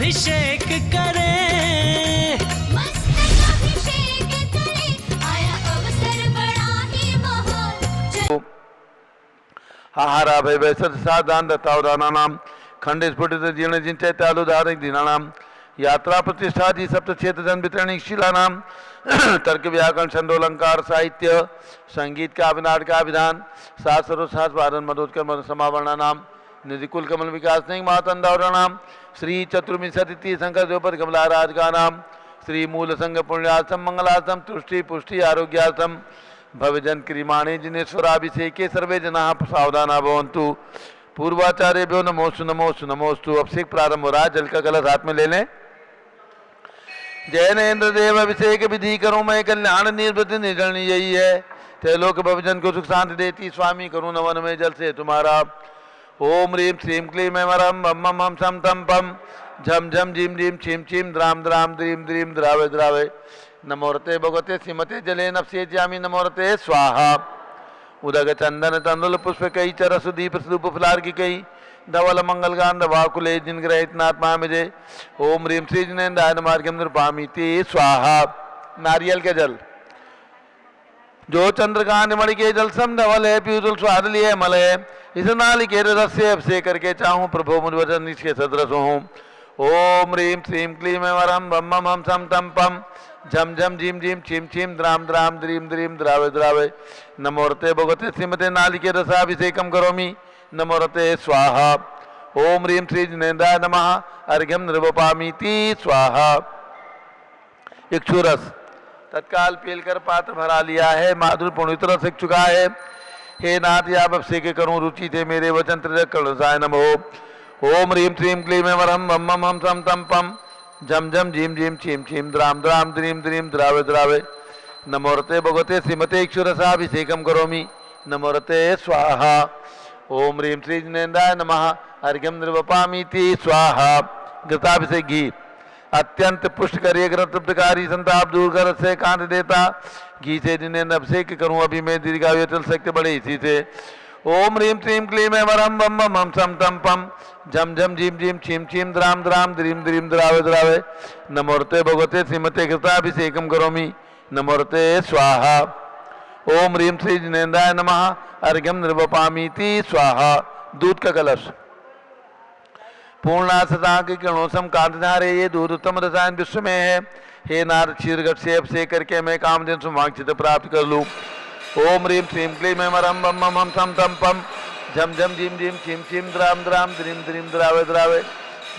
अभिषेक करें, मस्तक अभिषेक करें, आया अवसर बड़ा ही महान। आहारा भय वैसत साधान दत्तावदानानाम खंड स्फुटित जीर्ण जिंचय त्यालु धारक दीनानाम यात्रा प्रतिष्ठादि सप्त क्षेत्र जन वितरणी शिलानाम तर्क व्याकरण छंदोलंकार साहित्य संगीत का अभिनाट का विधान शास्त्रों शास्त्र वादन मधोत्कर मध समावर्णानाम निधिकुल कमल विकास सिंह महातंदावरणाम श्री चतुर्विंशति शंकर द्रौपद कमलाराज का नाम श्री मूल संघ पुण्यार्थम मंगलार्थम तुष्टि पुष्टि आरोग्यार्थम भवजन क्रिमाणे जिनेश्वराभिषेके सर्वे जना सावधाना भवन्तु। पूर्वाचार्यभ्यो नमोस्तु नमोस्तु नमोस्तु। अभिषेक प्रारंभ हो रहा है, जल का कलश हाथ में ले लें। जैनेन्द्र देव अभिषेक विधि करो मैं कल्याण निर्वृत्ति निर्गणी यही है, त्रैलोक भवजन को सुख शांति देती स्वामी करुण नवन में जल से तुम्हारा। ओम ह्रीम श्रीम क्लीम मरम बम मम हम सम तम पम झम झम झीम झीम छीम छीम द्राम द्राम द्रीम द्रीम द्रावे द्रावे नमोरते भगवते श्रीमते जले नफसे ज्यामी नमोरते स्वाहा। उदक चंदन तंदुल पुष्प कई चरस दीप स्वरूप फुलार की कई धवल मंगल गांध वाकुले जिन ग्रहित नात्मा मिजे। ओम ह्रीम श्री जिनेन्द्राय मार्गम नृपामीति स्वाहा। नारियल के जल जो चंद्रकांत मणि के जल सम धवल है पीयूष स्वाद लिए मल है, इस नाली के रस से अभिषेक करके चाहूँ प्रभु मुझ निष्के सदरस हूँ। ओम ह्रीम श्रीम क्लीम वरम बम मम हम सम तम पम झम झम झीम झीम छीम छीम द्राम द्राम द्रीम द्रीम द्रावे द्रावे नमोरते भगवते श्रीमते नालिके रसाभिषेकम करोमि नमोरते स्वाहा। ओम ह्रीम श्री जिनेन्द्राय नमः अर्घ्यम निर्वपामीति स्वाहा। इक्षुरस तत्काल पीलकर पात्र भरा लिया है, माधुर पूर्ण तरह से चुका है। हे नाथ आप अभिषेक करूं रुचि थे मेरे वचन त्रिजय नमो। ओम ह्रीम श्रीम क्लीम वरम बम मम हम सम तम पम झम झम झीम झीम छीम छीम द्राम द्राम द्रीम द्रीम द्रावे द्रावे नमोरते भगवते श्रीमते इक्षुरसाभिषेकम करोमि नमोरते स्वाहा। ओम ह्रीम श्री जिनेन्द्राय नमः अर्घ्यम निर्वपामीति स्वाहा। घृताभिषेक घी अत्यंत पुष्ट करिए तृप्तकारी संताप दूर कर से कांत देता घी से जिनेन्द्र अभिषेक करूं अभी मैं दीर्घायु चल सकते बड़े इसी से। ओम ह्रीम श्रीम क्लीम वरम बम बम हम सम तम पम झम झम झीम झीम छीम छीम द्राम द्राम द्रीम द्रीम द्रावे द्रावे नमोरते भगवते श्रीमते घृताभिषेकम करोमि नमोरते स्वाहा। ओम ह्रीम श्री जिनेन्द्राय नमः अर्घ्यम निर्वपामीति स्वाहा। दूध का कलश पूर्णा सदा के किरणों सम कांतधारे ये दूध उत्तम रसायन विश्व में है। हे नारद क्षीरगट से अभिषेक करके मैं कामधेनु सुमांक्षित प्राप्त कर लूँ। ओम ह्रीम श्रीम क्लीम मरम बम मम हम सम तम पम झम झम झीम झीम छीम छीम द्राम द्राम द्रीम द्रीम द्रावे द्रावे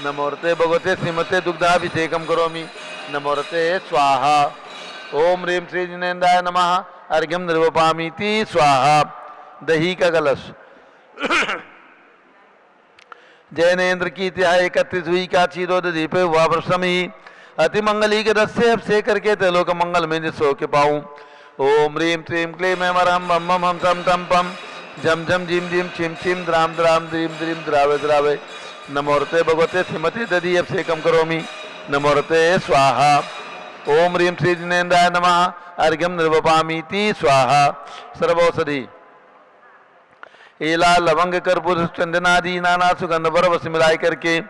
नमोरते भगवते श्रीमते दुग्धाभिषेकम करोमि नमोरते स्वाहा। ओम ह्रीम श्री जिनेन्द्राय नमः अर्घ्यम निर्वपामीति स्वाहा। दही का कलश जैनेन्द्र की त्याय 31 हुई का चीरोद दीप हुआ प्रसमी अति मंगली के रस से अभिषेक करके त्रिलोक मंगल में जिसो के पाऊं। ओम ह्रीम श्रीम क्लीम वरम बम मम हम सम तम पम झम झम झीम झीम छीम छीम द्राम द्राम द्रीम द्रीम द्रावे द्रावे नमोरते भगवते श्रीमते दधि अभिषेकम करोमि नमोरते स्वाहा। ओम ह्रीम श्री जिनेन्द्राय नमः अर्घ्यम निर्वपामीति स्वाहा। सर्वौषधि एला लवंग कर्पूर चंदनादि नाना सुगंध बरबस मिलाई करके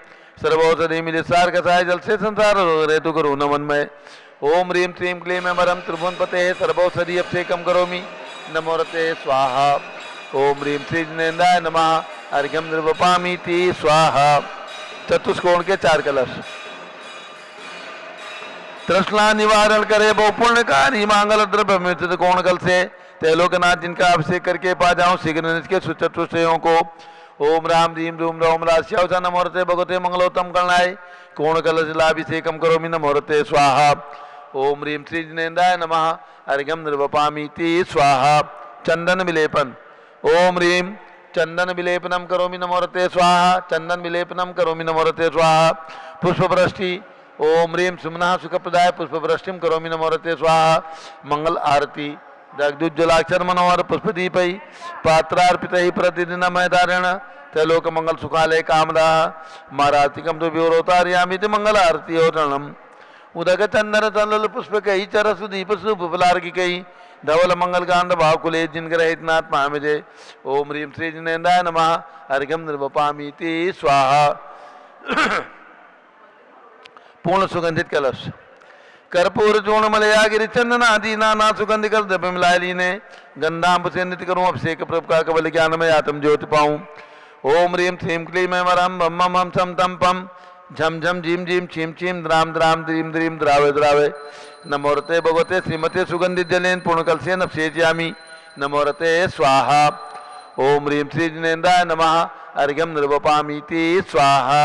सर्वौषधि मिले सार कसाय जल से संसार रेतु करो नमन में। ओम ह्रीम श्रीम क्लीम वरम त्रिभुवन पते सर्वौषधि अभिषेकम करोमि नमोरते स्वाहा। ओम ह्रीम श्री जिनेन्द्राय नमः अर्घ्यम निर्वपामीति स्वाहा। चतुष्कोण के 4 कलश तृष्णा निवारण करे बहु पुण्यकारी मांगल द्रव्य मृत कोण कल से त्रिलोकनाथ जिनका अभिषेक करके पा जाऊं शीघ्र निष्के सुचतुष्टयों को। ओम राम रीम रूम रोम राश्यावसा नमोरते भगवते मंगलोत्तम करणाय कोण कलश लाभिषेकम करोमि नमोरते स्वाहा। ओम ह्रीम श्री जिनेन्द्राय नमः अर्घ्यम निर्वपामीति स्वाहा। चंदन विलेपन ओम ह्रीम चंदन विलेपनम करोमि नमोरते स्वाहा। चंदन विलेपनम करोमि नमोरते स्वाहा। पुष्पवृष्टि ओम ह्रीम सुमना सुखप्रदाय पुष्पवृष्टिम करोमि नमोरते स्वाहा। मंगल आरती दग्धुज्जलाक्षर मनोहर पुष्पदीपै पात्रार्पितैः प्रतिदिन मैदारण त्रैलोक मंगल सुखालय कामदा मारातिकम तो व्योरोतार्यामि मंगल आरती ओरणम। उदक चंदन तलल पुष्प कई चरसु दीप सुफलार की कई धवल मंगल कांड भाकुले जिन ग्रहित नाथ महामिजे। ओम ह्रीम श्री जिनेन्द्राय नमः अर्घ्यम निर्वपामीति स्वाहा। पूर्ण सुगंधित कलश कर्पूर चूर्ण मलया गिरि चंदन आदि नाना सुगंध कर द्रव्य मिलाए लीने गंधाम से नित्य करूं अभिषेक प्रभ का कबल ज्ञान में आत्म ज्योति पाऊं। ओम ह्रीं श्रीं क्लीं मैं वरम बम मम हम सम तम पम झम झम झीम झीम छीम छीम द्राम द्राम द्रीम द्रीम द्रावे द्रावे नमोरते भगवते श्रीमते सुगंधित जलेन पूर्ण कलसेन अभिषेचयामि नमोरते स्वाहा। ओम ह्रीं श्री जिनेन्द्राय नमः अर्घ्यम निर्वपामीति स्वाहा।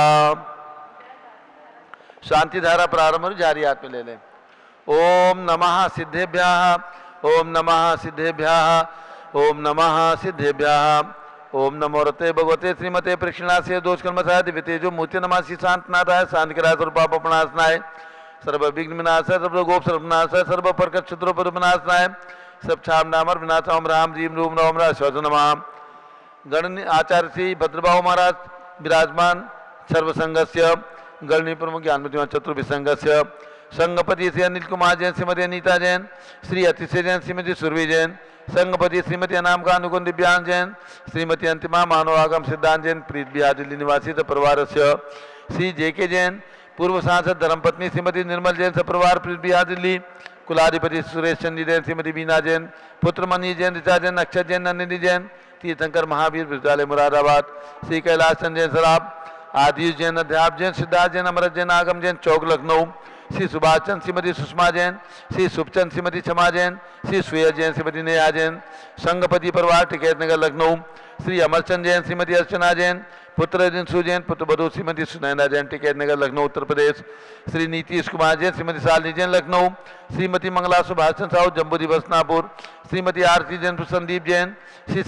शांति धारा प्रारंभ और जारी हाथ में ले लें। ओम नमः सिद्धेभ्यः ओम नमः सिद्धेभ्यः ओम नमः सिद्धेभ्यः ओम नमोरते भगवते श्रीमते प्रक्षिणास्य दोषकर्मसाय दिव्यतेजो मूर्ति नमासि शांतनाथाय शांतिकराय सर्वपापनाशनाय सर्व विघ्न विनाशाय सर्व गोप सर्वनाशाय सर्व प्रकट शत्रुपद विनाशनाय सब छाम नामर विनाशाय ओम राम जीव रूम नमः राश्वत नमः। गण आचार्य श्री भद्रबाहु महाराज विराजमान सर्वसंघस्य गणनी प्रमुख ज्ञानमती चतुर्भिसंघस्य संघपति श्री अनिल कुमार जैन श्रीमती अनीता जैन श्री अतिशय जैन श्रीमती सुरभि जैन संघपति श्रीमती अनाम खान अनुकुल दिव्यांग जैन श्रीमती अंतिमा मानवागम सिद्धांत जैन प्रीत बिहार दिल्ली निवासी परिवार श्री जेके जैन पूर्व सांसद धर्मपत्नी श्रीमती निर्मल जैन सपरिवार प्रीत बिहार दिल्ली कुलाधिपति सुरेश चंदी जैन श्रीमती बीना जैन पुत्र मनीष जैन ऋचा जैन अक्षर जैन नंदिनी जैन तीर्थंकर महावीर विद्यालय मुरादाबाद श्री कैलाश चंद जैन सराब आदिश जैन अध्याप जैन सिद्धार्थ जैन अमृत जैन आगम जैन चौक लखनऊ श्री सुभाष चंद श्रीमती सुषमा जैन श्री सुखचंद श्रीमती क्षमा जैन श्री सुय जैन श्रीमती नेहा जैन संघपति परिवार टिकैत नगर लखनऊ श्री अमरचंद जैन श्रीमती अर्चना जैन पुत्र रिंसु जैन पुत्र बधू श्रीमती सुनैना जैन टिकैत नगर लखनऊ उत्तर प्रदेश श्री नीतीश कुमार जैन श्रीमती शालिनी जैन लखनऊ श्रीमती मंगला सुभाष चंद्र साहू जम्बू दिवस नागपुर श्रीमती आरती जैन संदीप जैन श्री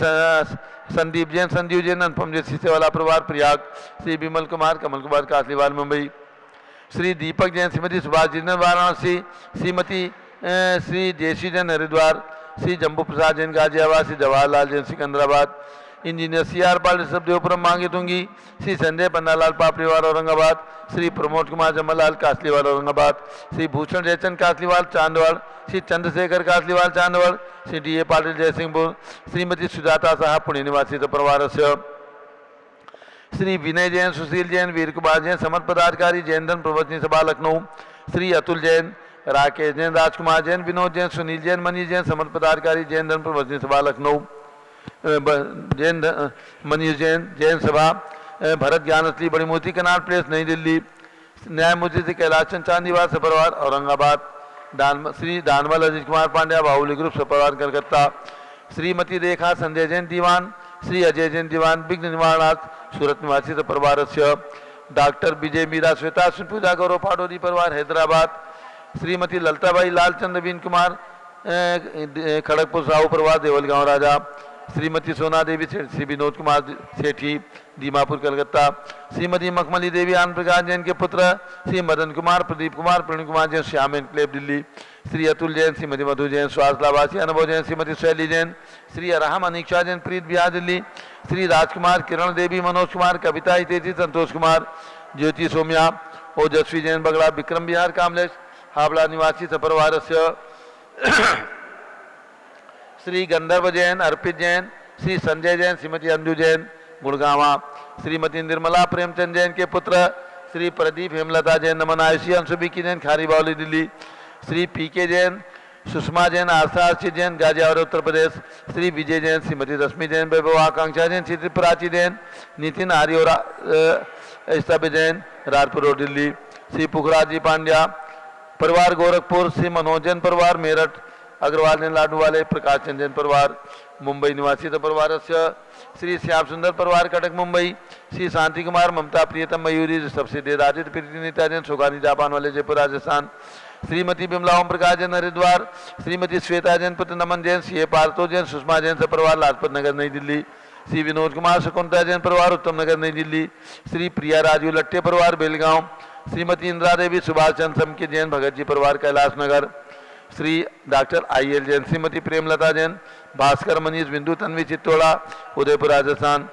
संदीप जैन संजीव जैन अनुपम जैन सीसेवाला परिवार Prayag Shri Vimal Kumar Kamal Kumar Kasliwal Mumbai Shri Deepak Jain Shrimati Subhash Jain Varanasi Shrimati Shri Jayashree Jain Haridwar Shri Jambu Prasad Jain Ghaziabad Shri Jawaharlal Jain Secunderabad engineer C R Pal Rishabhdevpuram Mangi Tungi Shri Sanjay Pannalal Papdiwal Aurangabad Shri Pramod Kumar Jamallal Kasliwal Aurangabad Shri Bhushan Jaychand Kasliwal Chandwad Shri Chandrashekhar Kasliwal Chandwad Shri D A Patil Jaysingpur Shrimati Sujata Sahab Pune निवासी परिवार श्री विनय जैन सुशील जैन वीर कुमार जैन समर्थ पदाधिकारी जैन धन प्रवचनी सभा लखनऊ श्री अतुल जैन राकेश जैन राजकुमार जैन विनोद जैन सुनील जैन मनीष जैन समर्थ पदाधिकारी जैन धन प्रवचनी सभा लखनऊ जैन मनीष जैन जैन सभा भरत ज्ञानश्री बड़ी मूर्ति कनाट प्लेस नई दिल्ली न्यायमूर्ति श्री कैलाश चंद चांदीवाल सपरिवार औरंगाबाद श्री दानवल अजीत कुमार पांड्या बाहुली ग्रुप सपरिवार कलकत्ता श्रीमती रेखा संजय जैन दीवान श्री अजय जैन दीवान विघ्न निवारणार्थ सूरत निवासी परिवार डॉक्टर विजय मीरा श्वेता पूजा गौरव पाडोरी परिवार हैदराबाद श्रीमती ललताबाई लालचंद बीन कुमार खड़गपुर साहू परिवार देवलगांव राजा श्रीमती सोना देवी श्री विनोद कुमार सेठी दीमापुर कलकत्ता श्रीमती मखमली देवी आनंद प्रकाश जैन के पुत्र श्री मदन कुमार प्रदीप कुमार प्रणील कुमार जैन श्याम एनक्लेव दिल्ली श्री अतुल जैन श्रीमती मधु जैन स्वास्थलावासी अनुभव जैन श्रीमती शैली जैन श्री अरहम अनीक्षा जैन प्रीत बिहार दिल्ली श्री राजकुमार किरण देवी मनोज कुमार कविता हितेशी संतोष कुमार ज्योति सोम्या ओजस्वी जैन बगड़ा विक्रम बिहार कामलेश हावड़ा निवासी सपरिवार श्री गंधर्व जैन अर्पित जैन श्री संजय जैन श्रीमती अंजू जैन गुड़गावा श्रीमती निर्मला प्रेमचंद जैन के पुत्र श्री प्रदीप हेमलता जैन नमन आयुषी अंशुबिकी जैन खारीबावली दिल्ली श्री पी के जैन सुषमा जैन आशा आशी जैन गाजियाबाद उत्तर प्रदेश श्री विजय जैन श्रीमती रश्मि जैन वैभव आकांक्षा जैन श्री प्राची जैन नितिन आर्योरा जैन राजपुर रोड दिल्ली श्री पुखराज जी पांड्या परिवार गोरखपुर श्री मनोज जैन परिवार मेरठ अग्रवाल जैन लाडू वाले प्रकाश चंद जैन परिवार मुंबई निवासी परिवार श्री श्याम सुंदर परिवार कटक मुंबई श्री शांति कुमार ममता प्रियतम मयूरी सबसे देर आदित्य प्रीति नीता जैन सुगानी जापान वाले जयपुर राजस्थान श्रीमती बिमला ओम प्रकाश जैन हरिद्वार श्रीमती श्वेता जैन पुत्र नमन जैन सी ए पार्थो जैन सुषमा जैन परिवार लाजपत नगर नई दिल्ली श्री विनोद कुमार शकुंतला जैन परिवार उत्तम नगर नई दिल्ली श्री प्रिया राजू लट्टे परिवार बेलगांव श्रीमती इंदिरा देवी सुभाष चंद्र समके जैन भगत जी परिवार Kailash Nagar Shri doctor I L Jain Shrimati Premlata Jain Bhaskar Manish Bindu Tanvi Chittora Udaipur Rajasthan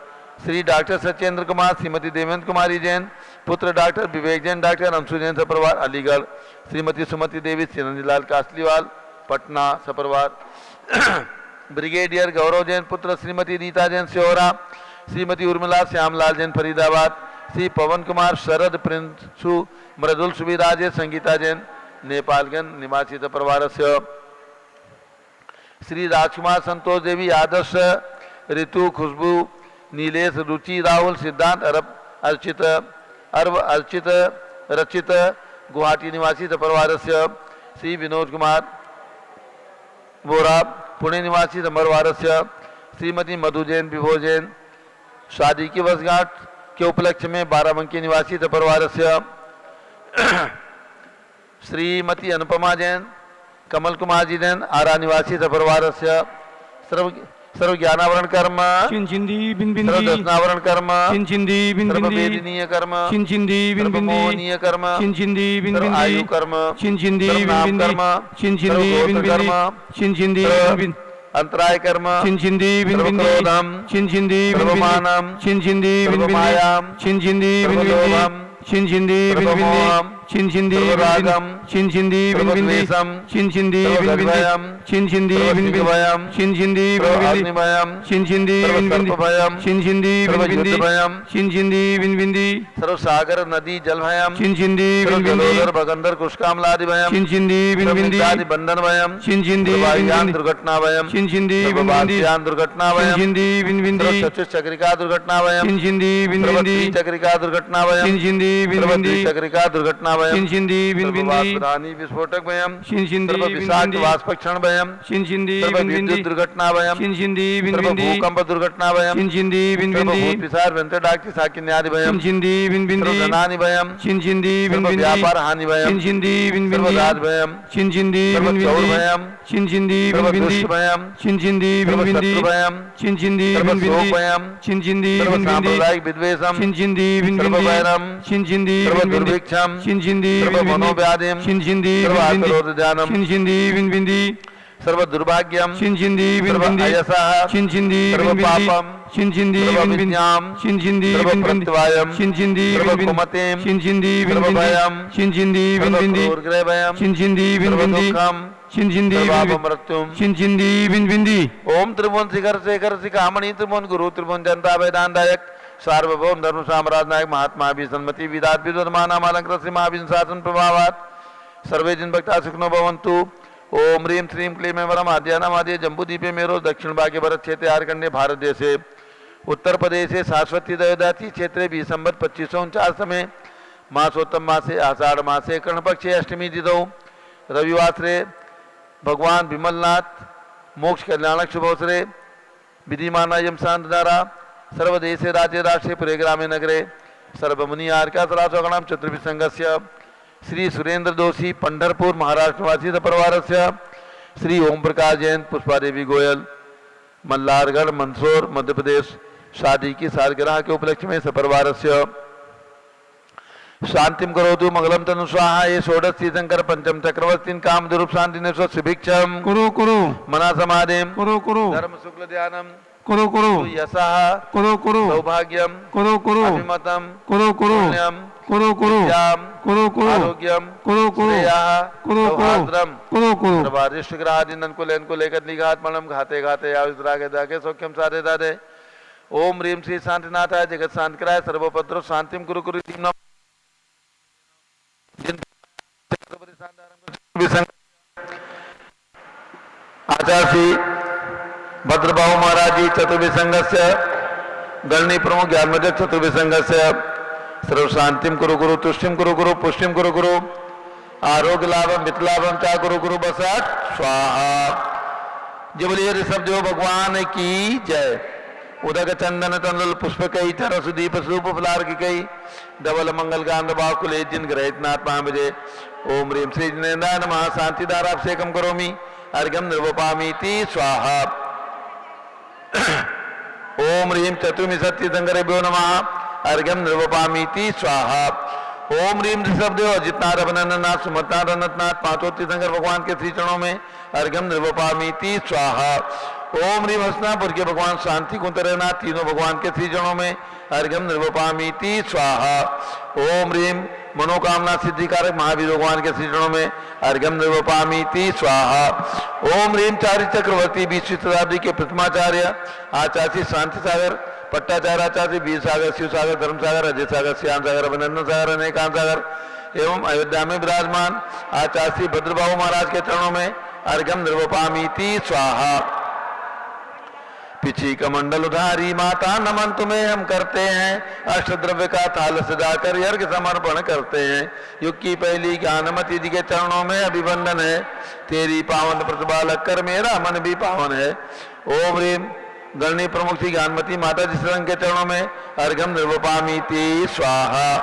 Shri doctor Satyendra Kumar Shrimati Devendra Kumari Jain पुत्र डॉक्टर विवेक जैन डॉक्टर अंशु जैन सपरिवार अलीगढ़ श्रीमती सुमति देवी चिरंजीलाल कासलीवाल पटना सपरिवार ब्रिगेडियर गौरव जैन पुत्र श्रीमती रीता जैन सिहोरा श्रीमती उर्मिला श्यामलाल जैन फरीदाबाद श्री पवन कुमार शरद प्रिंसु मृदुल सुविराजे संगीता जैन नेपालगंज निवासी परिवारस्य श्री राजकुमार संतोष देवी आदर्श ऋतु खुशबू नीलेश रुचि राहुल सिद्धांत अर्चित रचित गुवाहाटी निवासी परिवारस्य श्री विनोद कुमार वोरा पुणे निवासी परिवारस्य श्रीमती मधु जैन विभो जैन शादी की वर्षगांठ के उपलक्ष्य में बाराबंकी निवासी परिवारस्य श्रीमती अनुपमा जैन कमल कुमार जी जैन आरा निवासी परिवारस्य सर्व ज्ञानावरण कर्म चिंचिंदी बिन सर्व दर्शनावरण कर्म चिंचिंदी बिन सर्व वेदनीय कर्म चिंचिंदी बिन सर्व मोहनीय कर्म चिंचिंदी बिन सर्व आयु कर्म चिंचिंदी सर्व नाम बिन कर्म चिंचिंदी सर्व बिन दोष कर्म चिंचिंदी सर्व बिन अंतराय कर्म चिंचिंदी बिन सर्व क्रोधम चिंचिंदी बिन सर्वमानम चिंचिंदी बिन सर्वमायाम चिंचिंदी बिन सर्वलोभम चिंचिंदी बिन सर्वमोहम चिंचिंदी बिन सर्वरागम चिंचिंदी बिन सर्वद्वेषम चिंचिंदी बिन सर्वभयम चिंचिंदी बिन सर्वसिंहभयम चिंचिंदी बिन सर्वाग्निभयम चिंचिंदी बिन सर्वसर्पभयम चिंचिंदी बिन सर्वयुद्धभयम चिंचिंदी बिन सर्वसागर नदी जलभयम चिंचिंदी बिन सर्वजलोदर भगंदर कुष्कामलादिभयम चिंचिंदी बिन सर्वमित्रादि बंधनभयम चिंचिंदी सर्ववायुयान दुर्घटनाभयम चिंचिंदी बिन सर्ववाद्यान दुर्घटनाभयम चिंचिंदी बिन सर्वचतुश्चक्रिका दुर्घटनाभयम चिंचिंदी बिन सर्वत्रिचक्रिका दुर्घटनाभयम चिंचिंदी बिन सर्वत्रिचक्रिका दुर्घटनाभयम चिंचिंदी बिन सर्ववासुधानी विस्फोटकभयम चिंचिंदी सर्वविषाक्त बिन वाष्पक्षणभयम चिंचिंदी सर्वविद्युत दुर्घटनाभयम चिंचिंदी बिन सर्वभूकंप दुर्घटनाभयम चिंचिंदी बिन सर्वभूतपिशाच व्यंतडाक्षि साकिन्यादिभयम चिंचिंदी बिन सर्वधनानिभयम चिंचिंदी बिन सर्वव्यापार हानिभयम चिंचिंदी बिन सर्वराजभयम चिंचिंदी बिन सर्वचौरभयम चिंचिंदी बिन सर्वदुष्टभयम चिंचिंदी बिन सर्वशत्रुभयम चिंचिंदी बिन सर्वशोकभयम चिंचिंदी बिन सर्वसाम्प्रदायिक विद्वेषम चिंचिंदी बिन सर्ववैरम चिंचिंदी बिन सर्वदुर्भिक्षम चिंचिंदी बिन सर्वमनोव्याधिम चिंचिंदी बिन सर्वातरोधध्यानम चिंचिंदी बिन सर्वदुर्भाग्यम चिंचिंदी बिन सर्वअयसः चिंचिंदी बिन सर्वपापम चिंचिंदी बिन सर्वविज्ञाम चिंचिंदी बिन सर्वप्रत्यवायम चिंचिंदी बिन सर्वकुमतेम चिंचिंदी बिन सर्वभयम चिंचिंदी बिन सर्वक्रूरग्रहभयम चिंचिंदी बिन सर्वदुःखम चिंचिंदी बिन सर्वापमृत्युम चिंचिंदी बिन ओम त्रिभुवन शिखर शेखर शिखामणि त्रिभुवन गुरु त्रिभुवन जनता वेदांतदायक सार्वभौम धर्म साम्राज्य नायक महात्मा भी सन्मति विदात विद्वमानाम अलंकृत श्री महाविष्णु शासन प्रभावात सर्वे जिन भक्ता सुखनो भवन्तु। ओम ह्रीं श्रीं क्लीं वरम आद्यानाम आद्य जम्बूद्वीपे मेरो दक्षिण भागे भरत क्षेत्रे आर्कण्डे भारत देशे उत्तर प्रदेशे शाश्वती दयोदाती क्षेत्रे भी संवत् 2549 में मासोत्तम मासे आषाढ़ मासे कर्णपक्षे अष्टमी तिथौ रविवासरे भगवान विमलनाथ मोक्ष कल्याणक शुभोसरे विधिमानायम शांतधारा सर्वदेशे राज्य राष्ट्रे पुरे ग्रामे नगरे सर्वमुनि आर्का सरासोगणाम चतुर्भि संघस्य श्री सुरेंद्र दोषी पंढरपुर महाराष्ट्र निवासी परिवारस्य श्री ओम प्रकाश जैन पुष्पा देवी गोयल मल्लारगढ़ मंदसौर मध्य प्रदेश शादी की सालगिरह के उपलक्ष्य में सपरिवारस्य शांतिम करोतु मंगलम तनु स्वाहा ये षोडश तीर्थंकर पंचम चक्रवर्ती काम दुरूप शांति ने सुभिक्षम कुरु मना समाधिम कुरु धर्म शुक्ल ध्यानम कुरु यशः कुरु सौभाग्यम कुरु अभिमतम कुरु पुण्यम कुरु विद्याम कुरु आरोग्यम कुरु श्रेयः सौहार्द्रम कुरु सर्वारिष्ट ग्रहादिनन को लेन को लेकर निघात मणम घाते घाते आयुद्रागे दागे सौख्यम साधे दादे ओम ह्रीं श्री शांतिनाथाय जगत शांतिकराय सर्वोपद्रव शांतिम कुरु कुरु आचार्य श्री भद्रबाहु महाराज जी चतुर्भि संघस्य गणनी प्रमुख ज्ञानमजक चतुर्भि संघस्य सर्व शांतिम कुरु कुरु तुष्टिम कुरु कुरु पुष्टिम कुरु कुरु आरोग्य लाभम मितलाभम चा कुरु कुरु बसट स्वाहा। जय बोलिए ऋषभ देव भगवान की जय। उदक चंदन तंदुल पुष्प कई तरसु दीप सूप फलार की कई डबल मंगल गांध भाव कुले जिन ग्रहित नाथ महाविजय ओम ह्रीं श्री जिनेन्द्राय नमः शांतिदाराभिषेकम करोमि अर्घ्यम निर्वपामीति स्वाहा। ओम ह्रीं चतुर्मी सत्यशंकरेभ्यो नमः अर्घ्यम निर्वपामीति स्वाहा। ओम ह्रीं ऋषभदेव अजितनाथ अभिनंदननाथ सुमतनाथ अनंतनाथ पांचों तीर्थंकर भगवान के श्री चरणों में अर्घ्यम निर्वपामीति स्वाहा। ओम ह्रीं हसनापुर के भगवान शांति कुंतरनाथ तीनों भगवान के श्री चरणों में अर्घ्यम निर्वपामीति स्वाहा। ओम ह्रीं मनोकामना सिद्धिकारक महावीर भगवान के श्री चरणों में अर्घ्यम निर्वपामीति स्वाहा। ओम ह्रीं चारि चक्रवर्ती 20वीं शताब्दी के प्रथमाचार्य आचार्य शांति सागर पट्टाचार आचार्य वीर सागर, शिव सागर, धर्म सागर, अजय सागर, श्याम सागर, अभिनंदन सागर, अनेकांत सागर एवं अयोध्या में विराजमान आचार्य श्री भद्रबाहु महाराज के चरणों में अर्घ्यम निर्वपामीति स्वाहा। पिछी कमंडल उधारी माता नमन तुम्हें हम करते हैं, अष्टद्रव्य का थाल सजाकर अर्घ्य समर्पण करते हैं। युग की पहली ज्ञानमती जी के चरणों में अभिवंदन है, तेरी पावन प्रतिभा लगकर मेरा मन भी पावन है। ओम ह्रीम गणनी प्रमुख श्री ज्ञानमती माता जी श्रृंग के चरणों में अर्घ्यम निर्वपामीति स्वाहा।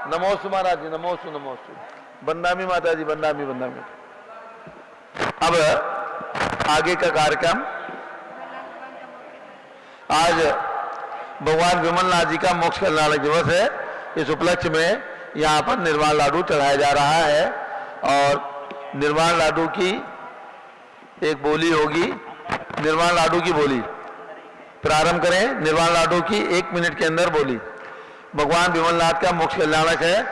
नमोस्तु महाराज जी, नमोस्तु नमोस्तु। बंदामी माता जी, बंदामी बंदामी। अब आगे का कार्यक्रम, आज भगवान विमलनाथ जी का मोक्ष कल्याण दिवस है। इस उपलक्ष्य में यहाँ पर निर्वाण लाडू चढ़ाया जा रहा है और निर्वाण लाडू की एक बोली होगी। निर्वाण लाडू की बोली प्रारंभ करें। निर्वाण लाडू की 1 मिनट के अंदर बोली। भगवान विमलनाथ का मोक्ष कल्याणक है।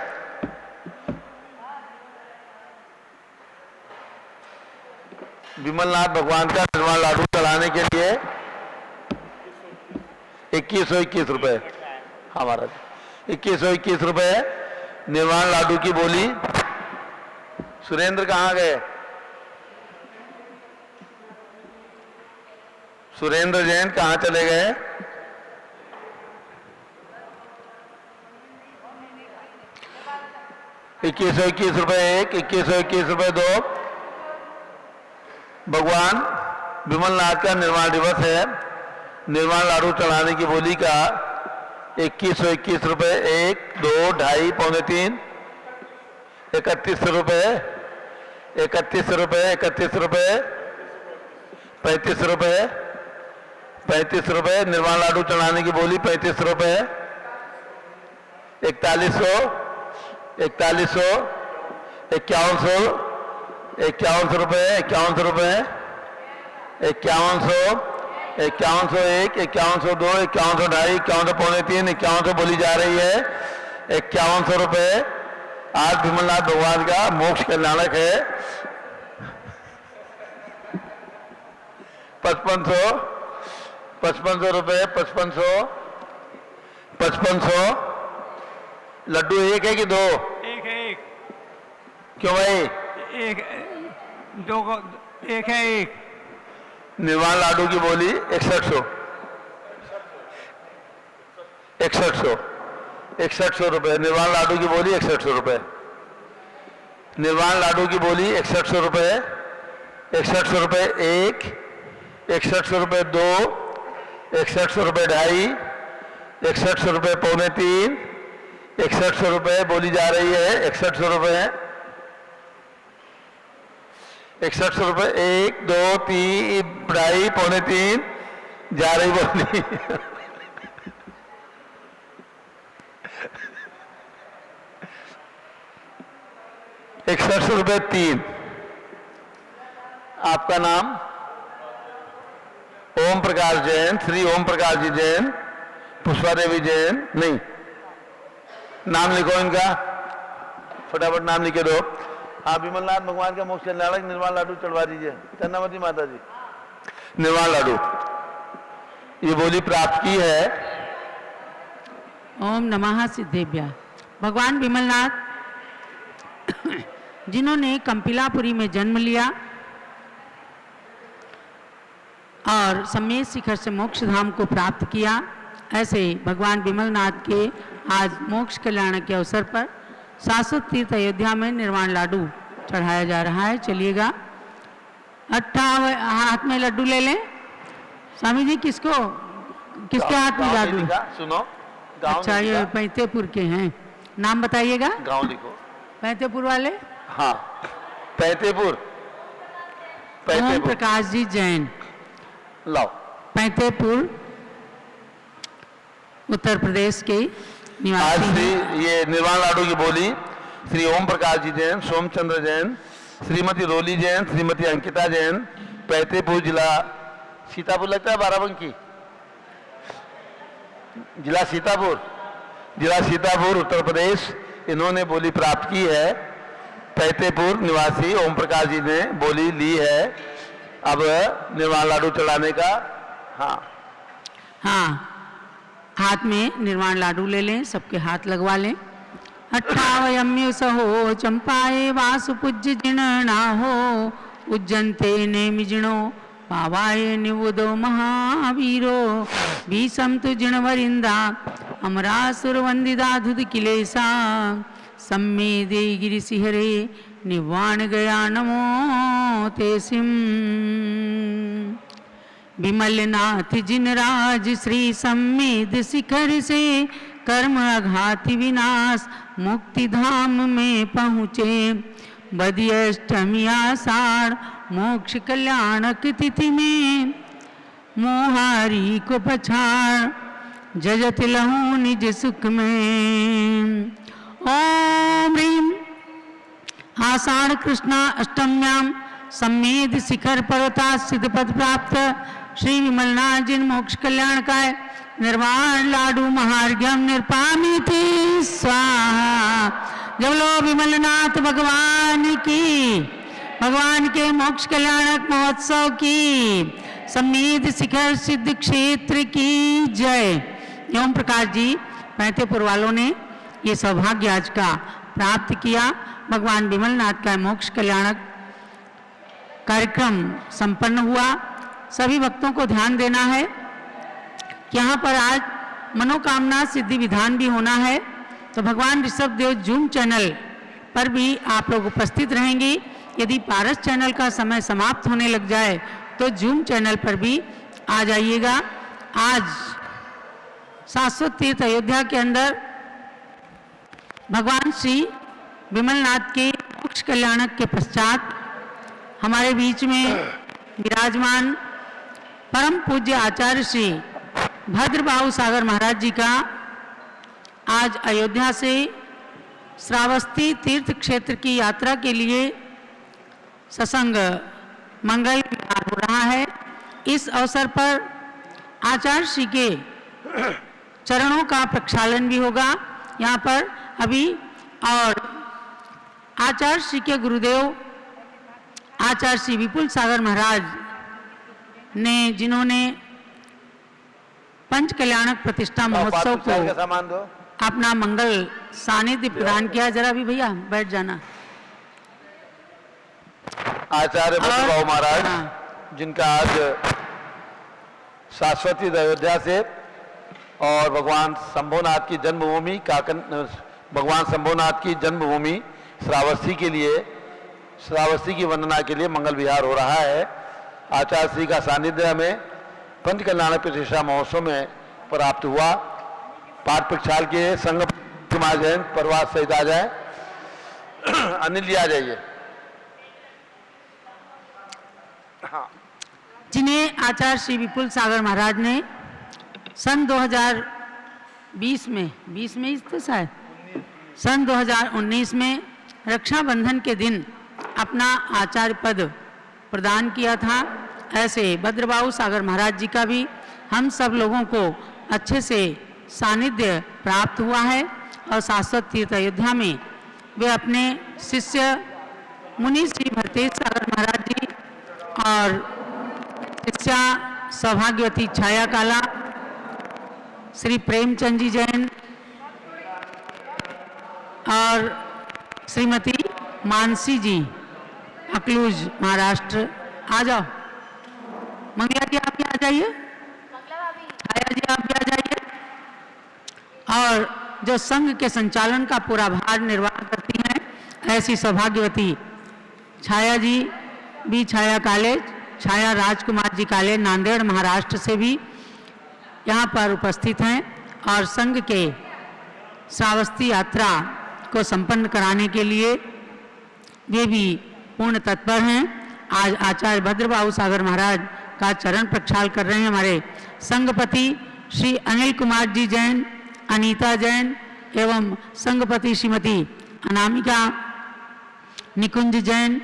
विमलनाथ भगवान का निर्वाण लाडू चढ़ाने के लिए 2121 रुपए। हाँ महाराज, 2121 रुपए निर्वाण लाडू की बोली। सुरेंद्र कहाँ गए? सुरेंद्र जैन कहाँ चले गए? ₹2121 1, ₹2121 2। भगवान विमलनाथ का निर्वाण दिवस है। निर्वाण लाडू चढ़ाने की बोली का 2121 रुपए 1, 2, 2.5, पौने 3, 31 रुपए, 31 रुपए, 31 रुपए, 35 रुपए, 35 रुपए। निर्वाण लाडू चढ़ाने की बोली 35 रुपए, 4100, 4100, 5100, 5100 रुपए, 5100 रुपए, 5100, 5101, 5102, 5102, 5102 पौने 3, 5100 बोली जा रही है। 5100 रुपए आज विमलनाथ भगवान का मोक्ष कल्याणक है। 5500 रुपए, 5500 लड्डू एक है कि दो? एक है एक। क्यों भाई? एक दो को एक है एक। निर्वाण लाडू की बोली 6100, 6100 रुपए। निर्वाण लाडू की बोली 6100 रुपए। निर्वाण लाडू की बोली 6100 रुपए, 6100 रुपए 1, 6100 रुपए 2, 6100 रुपए 2.5, 6100 रुपए पौने 3, 6100 रुपए बोली जा रही है। 6100 रुपए, 6100 रुपए 1, 2, 3, 2.5, पौने 3 जा रही बोली। 6100 रुपए 3। आपका नाम? ओम प्रकाश जैन, श्री ओम प्रकाश जी जैन, पुष्पा देवी जैन। नहीं, नाम लिखो इनका, फटाफट नाम लिखे दो। हाँ, विमलनाथ भगवान का मोक्ष कल्याणक निर्वाण लाडू चढ़वा दीजिए। चन्नावती माता जी निर्वाण लाडू ये बोली प्राप्त की है। ओम नमः सिद्धेभ्य। भगवान विमलनाथ जिन्होंने कंपिलापुरी में जन्म लिया और सम्मेद शिखर से मोक्ष धाम को प्राप्त किया, ऐसे भगवान विमलनाथ के आज मोक्ष कल्याण के अवसर पर शाश्वत तीर्थ अयोध्या में निर्वाण लाडू चढ़ाया जा रहा है। चलिएगा, 58 हाथ में लड्डू ले लें। स्वामी जी किसके हाथ में लाडू? सुनो, अच्छा, ये पैंतेपुर के हैं। नाम बताइएगा। गांव लिखो। पैंतेपुर वाले? हाँ, पैंतेपुर। ओम प्रकाश जी जैन, लाओ। पैंतेपुर उत्तर प्रदेश के आज निवासी श्री हैं। ये निर्वाण लाडू की बोली श्री ओम प्रकाश जी जैन, सोमचंद्र जैन, श्रीमती रोली जैन, श्रीमती अंकिता जैन, पैंतेपुर जिला सीतापुर लगता है, बाराबंकी जिला सीतापुर उत्तर प्रदेश। इन्होंने बोली प्राप्त की है। पैंतेपुर निवासी ओम प्रकाश जी ने बोली ली है। अब निर्वाण लाडू चढ़ाने का। हाँ हाँ, हाथ में निर्वाण लाडू ले लें, सबके हाथ लगवा लें। अट्ठावयम्यु सहो चंपाए वासु पूज्य जिण ना हो उज्जंते नेमि जिणो पावाये निवुदो महावीरो भीषम तु जिण वरिंदा अमरासुर वंदिदा धुद किलेसा सम्मेदे गिरिसिहरे निवाण गया नमो तेसिम। विमलनाथ जिनराज श्री सम्मेद शिखर से कर्म अघाति विनाश मुक्ति धाम में पहुँचे। बदी अष्टमी आषाढ़ मोक्ष कल्याणक तिथि में मोहारी को पछाड़ जजत लहू निज सुख में। ओम ह्रीम आषाढ़ कृष्णा अष्टम्याम सम्मेद शिखर पर्वता सिद्ध पद प्राप्त श्री विमलनाथ जिन मोक्ष कल्याणकाय निर्वाण लाडू महार्घ्यम निरपामिति स्वाहा। जब लो विमलनाथ भगवान की, भगवान के मोक्ष कल्याणक महोत्सव की, सम्मेद शिखर सिद्ध क्षेत्र की जय। एवं प्रकाश जी पैंतेपुर वालों ने ये सौभाग्य आज का प्राप्त किया। भगवान विमलनाथ का मोक्ष कल्याणक कार्यक्रम संपन्न हुआ। सभी भक्तों को ध्यान देना है कि यहाँ पर आज मनोकामना सिद्धि विधान भी होना है, तो भगवान ऋषभ देव जूम चैनल पर भी आप लोग उपस्थित रहेंगे। यदि पारस चैनल का समय समाप्त होने लग जाए तो जूम चैनल पर भी आ जाइएगा। आज शाश्वत तीर्थ अयोध्या के अंदर भगवान श्री विमलनाथ के मोक्ष कल्याणक के पश्चात हमारे बीच में विराजमान परम पूज्य आचार्य श्री भद्रबाहु सागर महाराज जी का आज अयोध्या से श्रावस्ती तीर्थ क्षेत्र की यात्रा के लिए सत्संग मंगल विहार हो रहा है। इस अवसर पर आचार्य श्री के चरणों का प्रक्षालन भी होगा यहाँ पर अभी। और आचार्य श्री के गुरुदेव आचार्य श्री विपुल सागर महाराज ने, जिन्होंने पंच कल्याणक प्रतिष्ठा महोत्सव को अपना मंगल सानिध्य प्रदान किया। जरा भी भैया बैठ जाना। आचार्य भद्रबाहु महाराज जिनका आज शाश्वती अयोध्या से और भगवान शंभुनाथ की जन्मभूमि भगवान शंभुनाथ की जन्मभूमि श्रावस्ती के लिए, श्रावस्ती की वंदना के लिए मंगल विहार हो रहा है। आचार्य श्री का सानिध्य हमें पंच कल्याण प्रतिष्ठा महोत्सव में प्राप्त हुआ। पाठ प्रक्षाल के संघ कुमार जैन परिवार सहित आ जाए। अनिल जी आ जाइए। हाँ। जिन्हें आचार्य श्री विपुल सागर महाराज ने सन 2020 में 20 में तो शायद सन 2019 में रक्षाबंधन के दिन अपना आचार्य पद प्रदान किया था। ऐसे भद्रबाहु सागर महाराज जी का भी हम सब लोगों को अच्छे से सानिध्य प्राप्त हुआ है और शाश्वत तीर्थ अयोध्या में वे अपने शिष्य मुनि श्री भरतेश सागर महाराज जी और शिष्या सौभाग्यवती छाया काला, श्री प्रेमचंद जी जैन और श्रीमती मानसी जी अकलूज महाराष्ट्र। आ जाओ मंगला जी, आप भी आ जाइए। छाया जी आप भी आ जाइए। और जो संघ के संचालन का पूरा भार निर्वाह करती हैं ऐसी सौभाग्यवती छाया जी भी, छाया काले, छाया राजकुमार जी काले नांदेड़ महाराष्ट्र से भी यहाँ पर उपस्थित हैं और संघ के श्रावस्ती यात्रा को संपन्न कराने के लिए वे भी पूर्ण तत्पर हैं। आज आचार्य भद्रबाहु सागर महाराज का चरण प्रक्षाल कर रहे हैं हमारे संघपति श्री अनिल कुमार जी जैन, अनीता जैन एवं संघपति श्रीमती अनामिका निकुंज जैन,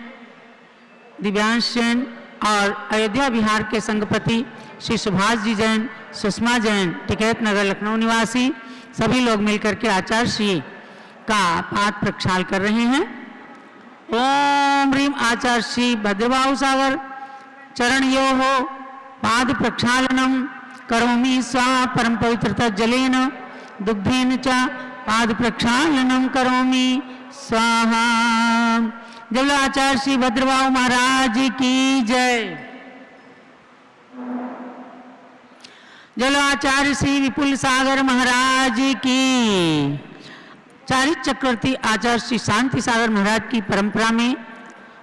दिव्यांश जैन और अयोध्या बिहार के संघपति श्री सुभाष जी जैन, सुषमा जैन, टिकैत नगर लखनऊ निवासी, सभी लोग मिलकर के आचार्य श्री का पाद प्रक्षाल कर रहे हैं। ओम ह्रीम आचार्य श्री भद्रबाहु सागर चरण यो हो पाद प्रक्षालनम करोमि स्वाहा परम पवित्रता जलेन दुग्धेन च पाद प्रक्षालनम करोमि स्वाहा। जब आचार्य श्री भद्रबाहु महाराज की जय। जलो आचार्य श्री विपुल सागर महाराज की। चारित्र चक्रवर्ती आचार्य श्री शांति सागर महाराज की परंपरा में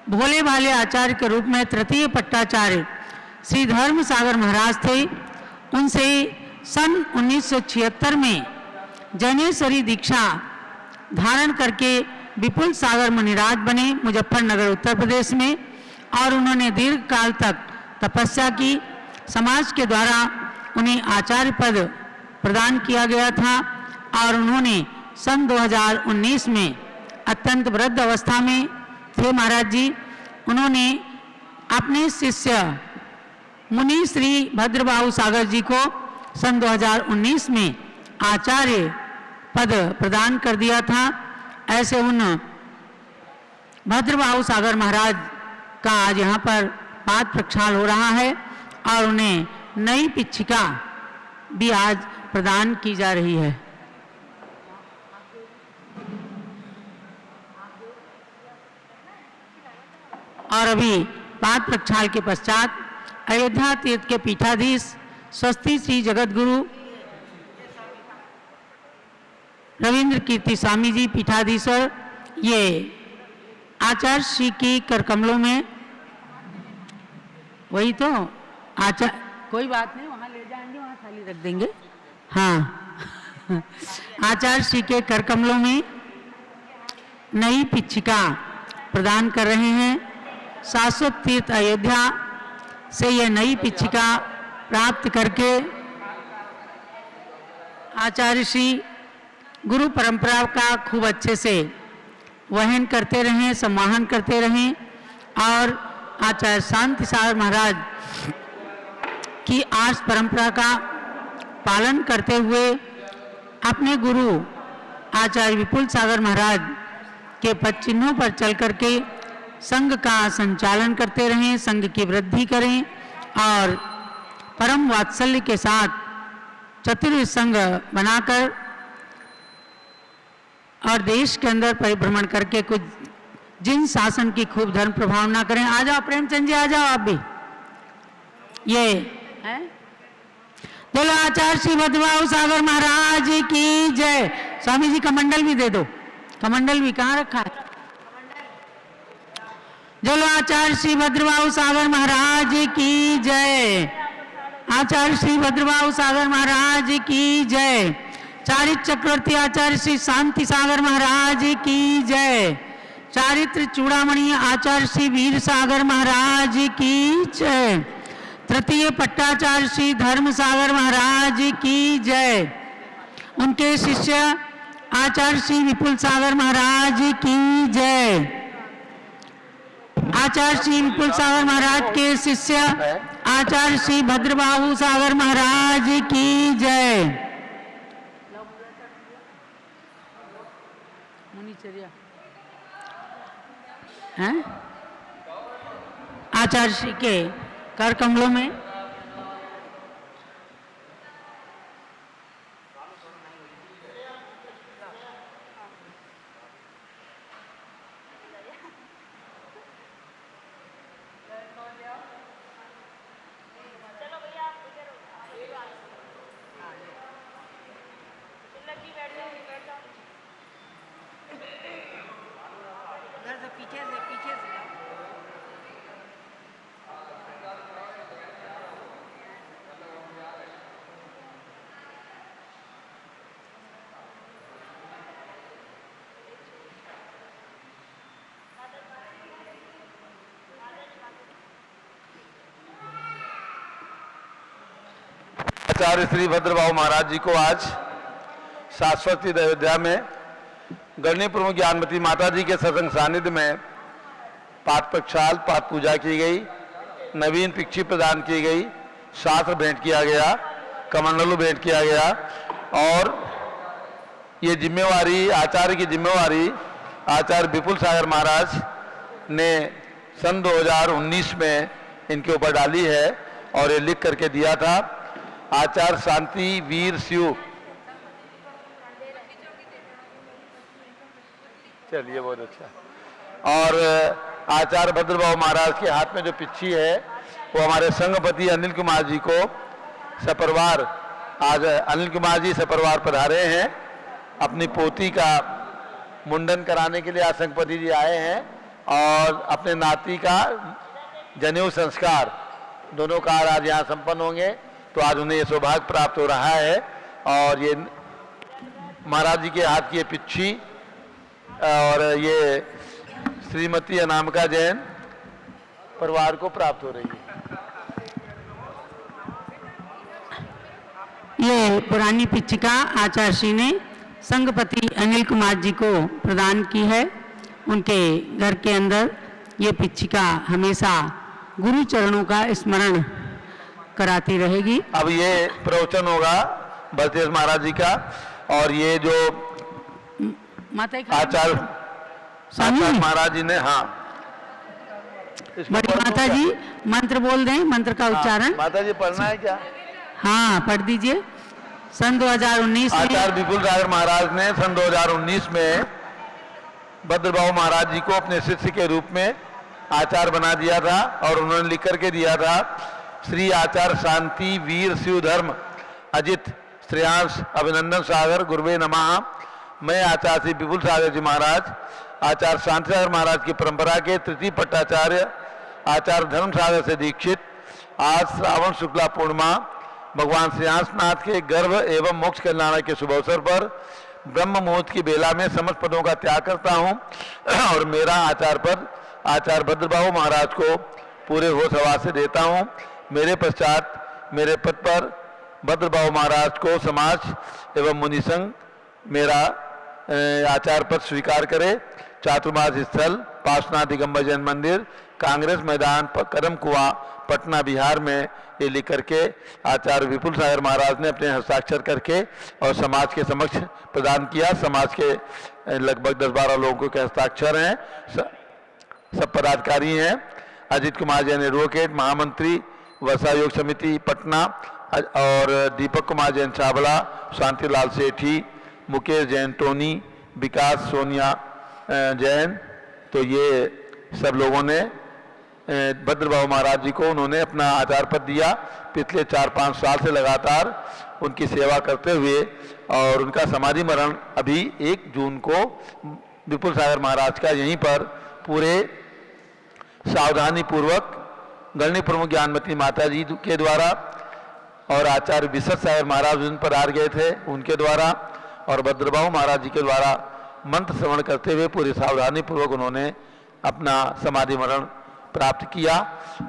भोले भाले आचार्य के रूप में तृतीय पट्टाचार्य श्री धर्म सागर महाराज थे। उनसे सन 1976 में जैनेश्वरी दीक्षा धारण करके विपुल सागर मुनिराज बने मुजफ्फरनगर उत्तर प्रदेश में, और उन्होंने दीर्घ काल तक तपस्या की। समाज के द्वारा उन्हें आचार्य पद प्रदान किया गया था और उन्होंने सन 2019 में अत्यंत वृद्ध अवस्था में थे महाराज जी। उन्होंने अपने शिष्य मुनि श्री भद्रबाहु सागर जी को सन 2019 में आचार्य पद प्रदान कर दिया था। ऐसे उन भद्रबाहु सागर महाराज का आज यहाँ पर पाद प्रक्षाल हो रहा है और उन्हें नई पिच्छिका भी आज प्रदान की जा रही है। और अभी पाद प्रक्षाल के पश्चात अयोध्या तीर्थ के पीठाधीश स्वस्ति श्री जगत गुरु रविंद्र कीर्ति स्वामी जी पीठाधीश्वर, ये आचार्य श्री की कर कमलों में, वही तो आचार्य, कोई बात नहीं, वहाँ ले जाएंगे, वहाँ खाली रख देंगे। हाँ आचार्य श्री के कर कमलों में नई पिच्छिका प्रदान कर रहे हैं। शाश्वत तीर्थ अयोध्या से यह नई पिच्छिका प्राप्त करके आचार्य श्री गुरु परंपरा का खूब अच्छे से वहन करते रहें, सम्माहन करते रहें और आचार्य शांति सागर महाराज की आर्ष परंपरा का पालन करते हुए अपने गुरु आचार्य विपुल सागर महाराज के पद चिन्हों पर चल करके संघ का संचालन करते रहें, संघ की वृद्धि करें और परम वात्सल्य के साथ चतुर्विध संघ बनाकर और देश के अंदर परिभ्रमण करके कुछ जिन शासन की खूब धर्म प्रभावना करें। आ जाओ प्रेमचंद जी, आ जाओ आप भी। ये है बोलो आचार्य श्री भद्रबाहु सागर महाराज की जय। स्वामी जी कमंडल भी दे दो, कमंडल भी कहाँ रखा है? बोलो आचार्य श्री भद्रबाहु सागर महाराज की जय। आचार्य श्री भद्रबाहु सागर महाराज की जय। चारित्र चक्रवर्ती आचार्य श्री शांति सागर महाराज की जय। चारित्र चूड़ामणि आचार्य श्री वीर सागर महाराज की जय। तृतीय पट्टाचार्य श्री धर्म सागर महाराज की जय। उनके शिष्य आचार्य श्री विपुल सागर महाराज की जय। आचार्य श्री विपुल सागर महाराज के शिष्य आचार्य श्री भद्रबाहु सागर महाराज की जय। हैं? आचार्य श्री के कर कमलों में आचार्य श्री भद्रबाहु महाराज जी को आज शाश्वती अयोध्या में गणनीय प्रमुख ज्ञानमती माता जी के सत्संग सानिध्य में पाठ प्रक्षाल, पाठ पूजा की गई, नवीन पिच्छी प्रदान की गई, शास्त्र भेंट किया गया, कमंडलू भेंट किया गया और ये जिम्मेवारी, आचार्य की जिम्मेवारी आचार्य विपुल सागर महाराज ने सन 2019 में इनके ऊपर डाली है और ये लिख करके दिया था। आचार्य शांति वीर शिव, चलिए बहुत अच्छा। और आचार्य भद्रबाबू महाराज के हाथ में जो पिच्छी है वो हमारे संघपति अनिल कुमार जी को सपरिवार, आज अनिल कुमार जी सपरिवार पधारे हैं। अपनी पोती का मुंडन कराने के लिए आज संघपति जी आए हैं और अपने नाती का जनेऊ संस्कार दोनों का आज यहाँ संपन्न होंगे। तो आज उन्हें ये सौभाग्य प्राप्त हो रहा है और ये महाराज जी के हाथ की ये पिच्छी और ये श्रीमती अनामिका जैन परिवार को प्राप्त हो रही है। ये पुरानी पिच्छिका आचार्य श्री ने संघपति अनिल कुमार जी को प्रदान की है। उनके घर के अंदर ये पिच्छिका हमेशा गुरु चरणों का स्मरण कराती रहेगी। अब ये प्रवचन होगा भरतेश महाराज जी का और ये जो आचार्य महाराज जी ने, हाँ बड़ी माता जी मंत्र बोल दें, मंत्र का उच्चारण। माता जी पढ़ना है क्या? हाँ पढ़ दीजिए। सन 2019 में आचार्य विपुल सागर महाराज ने सन 2019 में भद्रबाबू महाराज जी को अपने शिष्य के रूप में आचार्य बना दिया था और उन्होंने लिख करके दिया था, श्री आचार्य शांति वीर शिव धर्म अजित श्रेयांश अभिनंदन सागर गुरुवे नमः। मैं आचार्य श्री विपुल सागर जी महाराज आचार्य शांति सागर महाराज की परंपरा के तृतीय पट्टाचार्य आचार्य धर्म सागर से दीक्षित, आज श्रावण शुक्ला पूर्णिमा भगवान श्रेयांशनाथ के गर्भ एवं मोक्ष कल्याण के शुभ अवसर पर ब्रह्म मुहूर्त की बेला में समस्त पदों का त्याग करता हूं और मेरा आचार्य पद आचार्य भद्रबाबू महाराज को पूरे होश हवास से देता हूं। मेरे पश्चात मेरे पद पर भद्रबाबू महाराज को समाज एवं मुनि संघ मेरा आचार्य पद स्वीकार करे। चातुर्मास स्थल पासना दिगंबर जैन मंदिर, कांग्रेस मैदान कदम कुआं, पटना बिहार में ये लिख करके आचार्य विपुल सागर महाराज ने अपने हस्ताक्षर करके और समाज के समक्ष प्रदान किया। समाज के लगभग 10-12 लोगों के हस्ताक्षर हैं, सब पदाधिकारी हैं। अजित कुमार जैन एडवोकेट महामंत्री वर्षा योग समिति पटना और दीपक कुमार जैन चावला, शांतिलाल सेठी, मुकेश जैन टोनी, विकास सोनिया जैन। तो ये सब लोगों ने भद्रबाबू महाराज जी को उन्होंने अपना आचार्य पद दिया। पिछले 4-5 साल से लगातार उनकी सेवा करते हुए और उनका समाधि मरण अभी 1 जून को विपुल सागर महाराज का यहीं पर पूरे सावधानी पूर्वक गणनी प्रमुख ज्ञानमती माता जी के द्वारा और आचार्य विशद सागर महाराज उन पर आ गए थे उनके द्वारा और भद्रबाबू महाराज जी के द्वारा मंत्र श्रवण करते हुए पूरी सावधानी पूर्वक उन्होंने अपना समाधि मरण प्राप्त किया।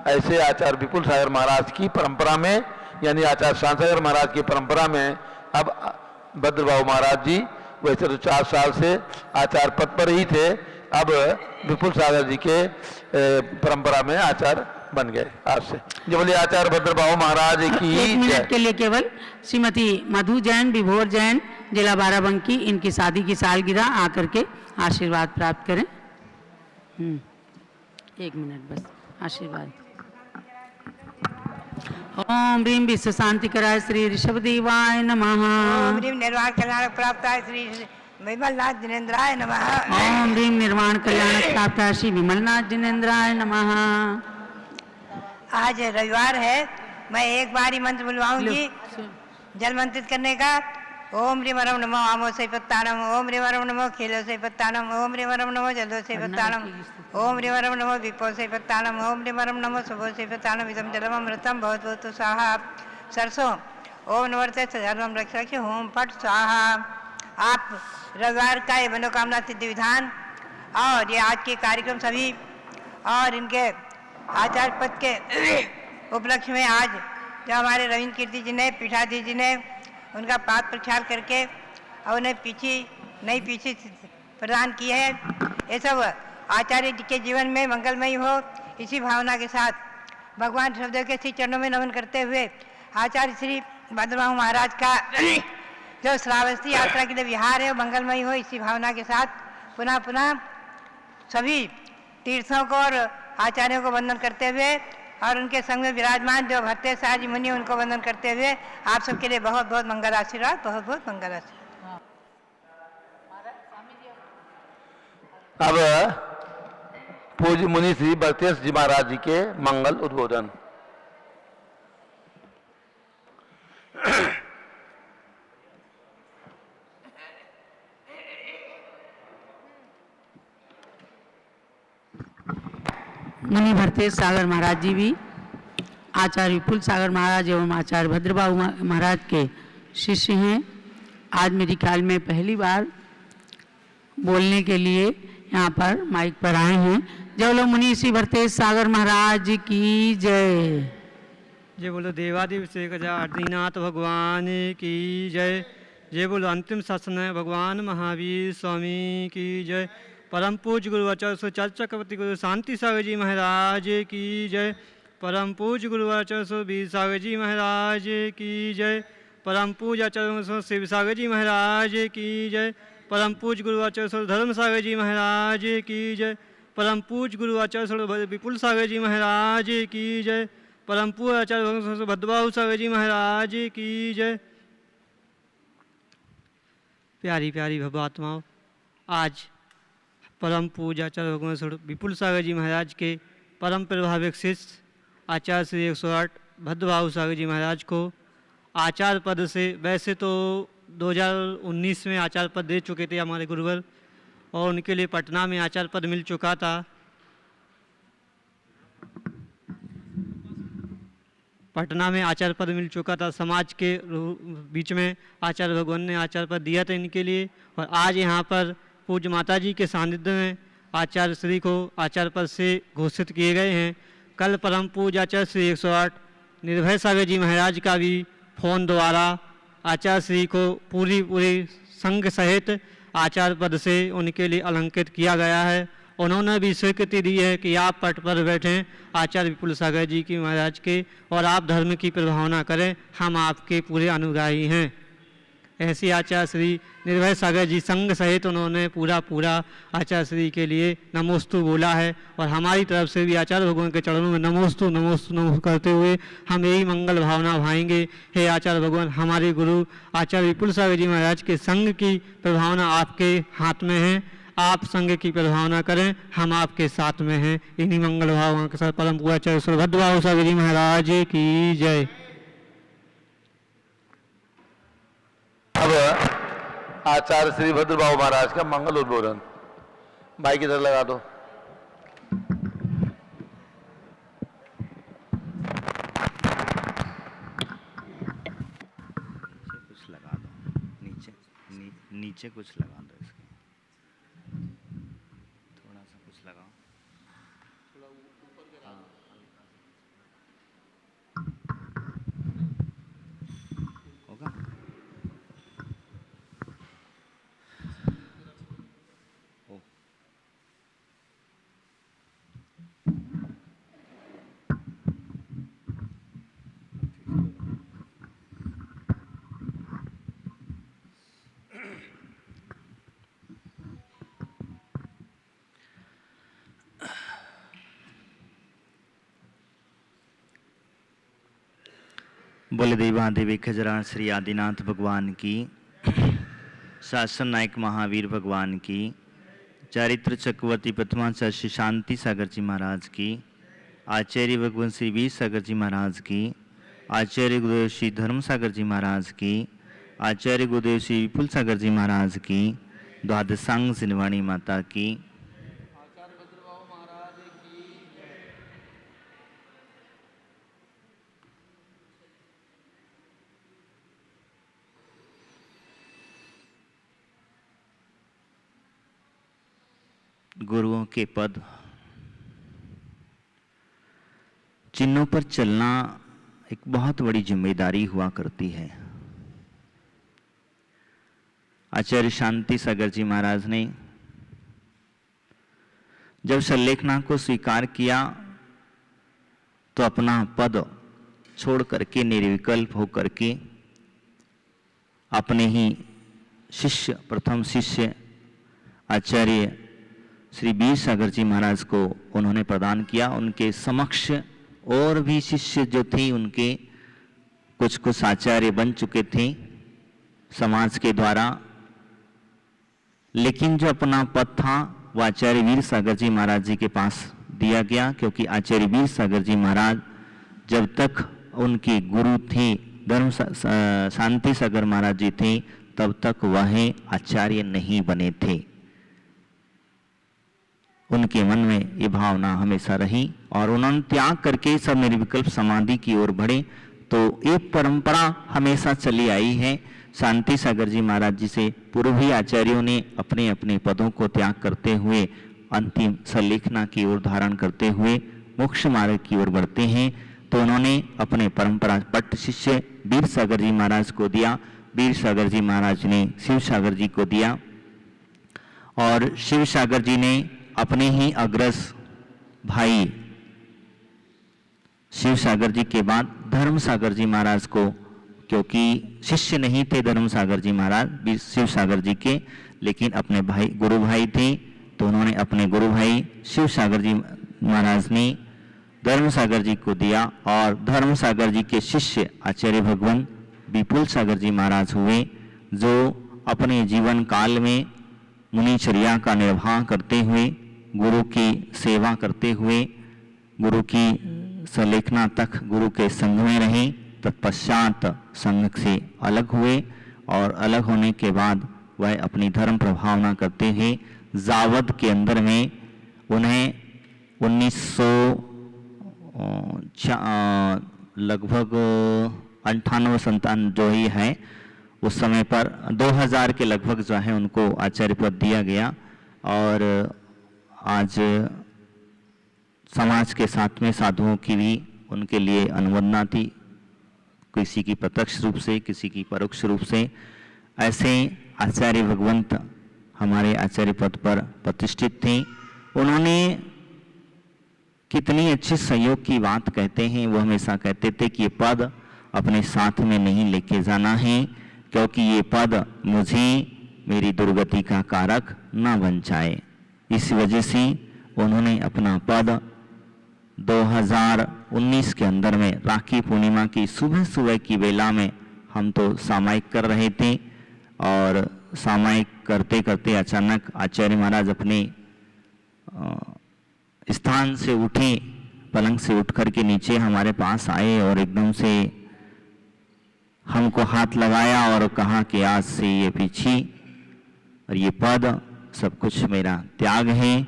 ऐसे आचार्य विपुल सागर महाराज की परंपरा में यानी आचार्य शांति सागर महाराज की परंपरा में अब भद्रबाबू महाराज जी वैसे तो 4 साल से आचार्य पद पर ही थे, अब विपुल सागर जी के परंपरा में आचार्य बन गए आज से। जो बोले आचार्य भद्रबाबू महाराज की 1 मिनट के लिए केवल श्रीमती मधु जैन विभोर जैन जिला बाराबंकी, इनकी शादी की सालगिरह आकर के आशीर्वाद प्राप्त करें। 1 मिनट बस आशीर्वाद। ओम ह्रीं विश्व शांति कराय श्री ऋषभ देवाय नमः। ओम ह्रीं निर्वाण कल्याण प्राप्ताय श्री विमलनाथ जिनेन्द्राय नमः। ओम ह्रीं निर्वाण कल्याण प्राप्ताय श्री विमलनाथ जिनेन्द्राय नमः। आज रविवार है, मैं एक बार ही मंत्र बुलवाऊंगी जल मंत्रित करने का। ओम ह्रीं वरम नमो आमो से पत्तानम, ओम ह्रीं वरम नमो खेलो से पत्तानम, ओम ह्रीं वरम नमो जलो से पत्तानम, ओम ह्रीं वरम नमो विपो से पत्तानम, ओम ह्रीं वरम नमो शुभो से पत्तानम, इदम जलम अमृतम भवत भवतु स्वाहा। सरसों ओम नवर्ते सर्वम रक्ष होम फट स्वाहा। आप रविवार का ये मनोकामना सिद्धि विधान और ये आज के कार्यक्रम सभी और इनके आचार्य पद के उपलक्ष्य में आज जो हमारे रविंद्र कीर्ति जी ने पीठाधीश जी ने उनका पाद प्रक्षाल करके और उन्हें नई पीछी प्रदान की है, ये सब आचार्य जी के जीवन में मंगलमयी हो, इसी भावना के साथ भगवान ऋषभदेव के श्री चरणों में नमन करते हुए आचार्य श्री भद्रबाबू महाराज का जो श्रावस्ती यात्रा के लिए विहार है वो मंगलमयी हो, इसी भावना के साथ पुनः सभी तीर्थों को और आचार्यों को वंदन करते हुए और उनके संग में विराजमान जो भट्टे शाह जी मुनि उनको वंदन करते हुए आप सबके लिए बहुत बहुत मंगल आशीर्वाद, बहुत बहुत मंगल आशीर्वाद। अब पूज्य मुनि श्री भरतेश जी महाराज जी के मंगल उद्बोधन। मुनि भरतेश सागर महाराज जी भी आचार्य विपुल सागर महाराज एवं आचार्य भद्रबाहु महाराज के शिष्य हैं। आज मेरे ख्याल में पहली बार बोलने के लिए यहाँ पर माइक पर आए हैं। जय बोलो मुनि श्री भरतेश सागर महाराज की जय। जय बोलो देवादेव श्री गजाननाथ भगवान की जय। जय बोलो अंतिम शासन भगवान महावीर स्वामी की जय। परम पूज्य गुरु आचार्य सुचल चक्रवर्ती गुरु शांति सागर जी महाराज की जय। परम पूज्य गुरु आचार्य वीर सागर जी महाराज की जय। परम पूज्य आचार्य शिव सागर जी महाराज की जय। परम पूज्य गुरु आचार्य धर्म सागर जी महाराज की जय। परम पूज्य गुरु आचार्य विपुल सागर जी महाराज की जय। परम पूज्य आचार्य भद्रबाहु सागर जी महाराज की जय। प्यारी प्यारी भवात्माओं, आज परम पूज्य आचार्य भगवान विपुल सागर जी महाराज के परम प्रभाविक शिष्य आचार्य श्री 108 भद्रबाहु सागर जी महाराज को आचार्य पद से, वैसे तो 2019 में आचार्य पद दे चुके थे हमारे गुरुवर, और उनके लिए पटना में आचार्य पद मिल चुका था। पटना में आचार्य पद मिल चुका था। समाज के बीच में आचार्य भगवान ने आचार्य पद दिया था इनके लिए, और आज यहाँ पर पूज्य माता जी के सानिध्य में आचार्य श्री को आचार्य पद से घोषित किए गए हैं। कल परम पूज्य आचार्य श्री 108 निर्भय सागर जी महाराज का भी फोन द्वारा आचार्य श्री को पूरी संघ सहित आचार्य पद से उनके लिए अलंकृत किया गया है। उन्होंने भी स्वीकृति दी है कि आप पट पर बैठें आचार्य विपुल सागर जी की महाराज के, और आप धर्म की प्रभावना करें, हम आपके पूरे अनुगामी हैं। ऐसे आचार्य श्री निर्भय सागर जी संघ सहित उन्होंने पूरा आचार्य श्री के लिए नमोस्तु बोला है, और हमारी तरफ से भी आचार्य भगवान के चरणों में नमोस्तु नमोस्तु नमोस्तु करते हुए हम यही मंगल भावना भाएंगे। हे आचार्य भगवान, हमारे गुरु आचार्य विपुल सागर जी महाराज के संघ की प्रभावना आपके हाथ में है, आप संघ की प्रभावना करें, हम आपके साथ में हैं। इन्हीं मंगल भावना के साथ परम पूज्य आचार्य श्री भद्रबाहु सागर जी महाराज की जय। अब आचार्य श्री भद्रबाहु महाराज का मंगल उद्बोधन। माइक इधर लगा दो। कुछ लगा दो, नीचे कुछ लगा दो, इसके थोड़ा सा कुछ लगाओ। होगा? बोले देवादेवी खजरान श्री आदिनाथ भगवान की, शासन नायक महावीर भगवान की, चारित्र चक्रवर्ती प्रथमाचार्य श्री शांति सागर जी महाराज की, आचार्य भगवान श्री वीर सागर जी महाराज की, आचार्य गुरुदेव श्री धर्म सागर जी महाराज की, आचार्य गुरुदेव श्री विपुल सागर जी महाराज की, द्वादशांग सिनवाणी माता की, गुरुओं के पद, चिन्हों पर चलना एक बहुत बड़ी जिम्मेदारी हुआ करती है। आचार्य शांति सागर जी महाराज ने जब सल्लेखना को स्वीकार किया तो अपना पद छोड़ करके निर्विकल्प होकर के अपने ही शिष्य, प्रथम शिष्य आचार्य श्री वीर सागर जी महाराज को उन्होंने प्रदान किया। उनके समक्ष और भी शिष्य जो थे उनके कुछ कुछ आचार्य बन चुके थे समाज के द्वारा, लेकिन जो अपना पद था वो आचार्य वीर सागर जी महाराज जी के पास दिया गया, क्योंकि आचार्य वीर सागर जी महाराज जब तक उनके गुरु थे धर्म शांति सागर महाराज जी थे तब तक वह आचार्य नहीं बने थे। उनके मन में ये भावना हमेशा रही और उन्होंने त्याग करके सब निर्विकल्प समाधि की ओर बढ़े। तो एक परंपरा हमेशा चली आई है। शांति सागर जी महाराज जी से पूर्व ही आचार्यों ने अपने अपने पदों को त्याग करते हुए अंतिम सलेखना की ओर धारण करते हुए मोक्ष मार्ग की ओर बढ़ते हैं। तो उन्होंने अपने परंपरा पट्ट शिष्य वीर सागर जी महाराज को दिया, वीर सागर जी महाराज ने शिव सागर जी को दिया और शिव सागर जी ने अपने ही अग्रज भाई शिव सागर जी के बाद धर्म सागर जी महाराज को, क्योंकि शिष्य नहीं थे धर्म सागर जी महाराज शिव सागर जी के, लेकिन अपने भाई गुरु भाई थे, तो उन्होंने अपने गुरु भाई शिव सागर जी महाराज ने धर्म सागर जी को दिया और धर्म सागर जी के शिष्य आचार्य भगवान विपुल सागर जी महाराज हुए, जो अपने जीवन काल में मुनिचर्या का निर्वाह करते हुए गुरु की सेवा करते हुए गुरु की सलेखना तक गुरु के संग में रहे, तत्पश्चात संघ से अलग हुए और अलग होने के बाद वह अपनी धर्म प्रभावना करते हुए जावद के अंदर में उन्हें 1900 लगभग 98-97 जो ही है उस समय पर 2000 के लगभग जो है उनको आचार्य पद दिया गया। और आज समाज के साथ में साधुओं की भी उनके लिए अनुमोदना थी, किसी की प्रत्यक्ष रूप से किसी की परोक्ष रूप से। ऐसे आचार्य भगवंत हमारे आचार्य पद पर प्रतिष्ठित थे। उन्होंने कितनी अच्छी सहयोग की बात कहते हैं। वो हमेशा कहते थे कि ये पद अपने साथ में नहीं लेके जाना है, क्योंकि ये पद मुझे मेरी दुर्गति का कारक न बन जाए। इस वजह से उन्होंने अपना पद 2019 के अंदर में राखी पूर्णिमा की सुबह सुबह की बेला में हम तो सामायिक कर रहे थे और सामायिक करते करते अचानक आचार्य महाराज अपने स्थान से उठे, पलंग से उठ करके नीचे हमारे पास आए और एकदम से हमको हाथ लगाया और कहा कि आज से ये पीछे और ये पद सब कुछ मेरा त्याग है,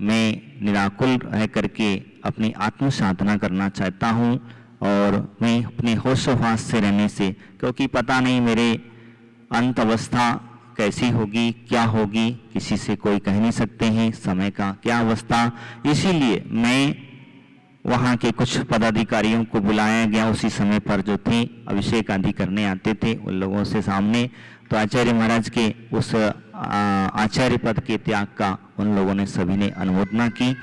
मैं निराकुल रह करके अपनी आत्म साधना करना चाहता हूँ और मैं अपने होशोहवास से रहने से, क्योंकि पता नहीं मेरे अंत अवस्था कैसी होगी क्या होगी, किसी से कोई कह नहीं सकते हैं समय का क्या अवस्था। इसीलिए मैं वहाँ के कुछ पदाधिकारियों को बुलाया गया उसी समय पर, जो थे अभिषेक आदि करने आते थे उन लोगों से सामने। तो आचार्य महाराज के उस आचार्य पद के त्याग का उन लोगों ने सभी ने अनुमोदना की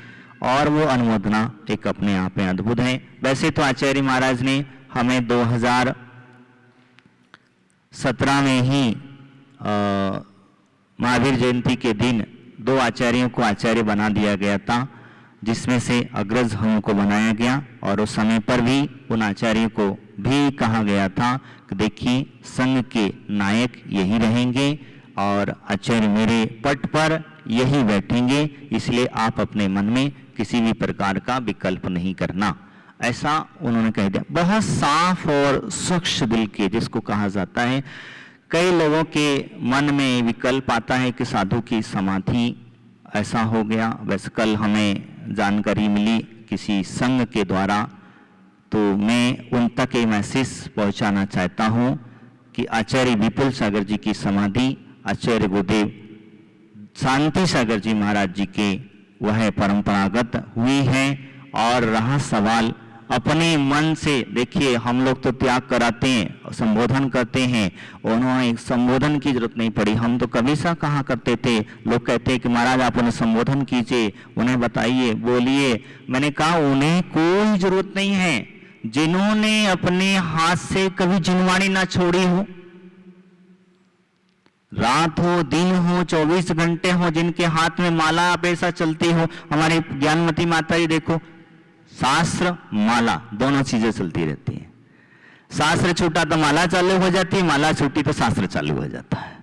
और वो अनुमोदना एक अपने आप में अद्भुत है। वैसे तो आचार्य महाराज ने हमें 2017 में ही महावीर जयंती के दिन 2 आचार्यों को आचार्य बना दिया गया था, जिसमें से अग्रज हमको बनाया गया और उस समय पर भी उन आचार्यों को भी कहा गया था कि देखिए संघ के नायक यही रहेंगे और आचार्य मेरे पट पर यही बैठेंगे, इसलिए आप अपने मन में किसी भी प्रकार का विकल्प नहीं करना, ऐसा उन्होंने कह दिया। बहुत साफ और स्वच्छ दिल के जिसको कहा जाता है। कई लोगों के मन में विकल्प आता है कि साधु की समाधि ऐसा हो गया। वैसे कल हमें जानकारी मिली किसी संघ के द्वारा, तो मैं उन तक ये मैसेज पहुंचाना चाहता हूं कि आचार्य विपुल सागर जी की समाधि आचार्य गुरुदेव शांति सागर जी महाराज जी के वह परंपरागत हुई है। और रहा सवाल अपने मन से, देखिए हम लोग तो त्याग कराते हैं संबोधन करते हैं, उन्होंने संबोधन की जरूरत नहीं पड़ी। हम तो कभी सा कहा करते थे, लोग कहते हैं कि महाराज आप उन्हें संबोधन कीजिए, उन्हें बताइए बोलिए। मैंने कहा उन्हें कोई जरूरत नहीं है, जिन्होंने अपने हाथ से कभी जिनवाणी ना छोड़ी हो, रात हो दिन हो 24 घंटे हो जिनके हाथ में माला पैसा चलती हो। हमारी ज्ञानमती माता जी देखो शास्त्र माला दोनों चीजें चलती रहती हैं। शास्त्र छूटा तो माला चालू हो जाती है, माला छूटी तो शास्त्र चालू हो जाता है।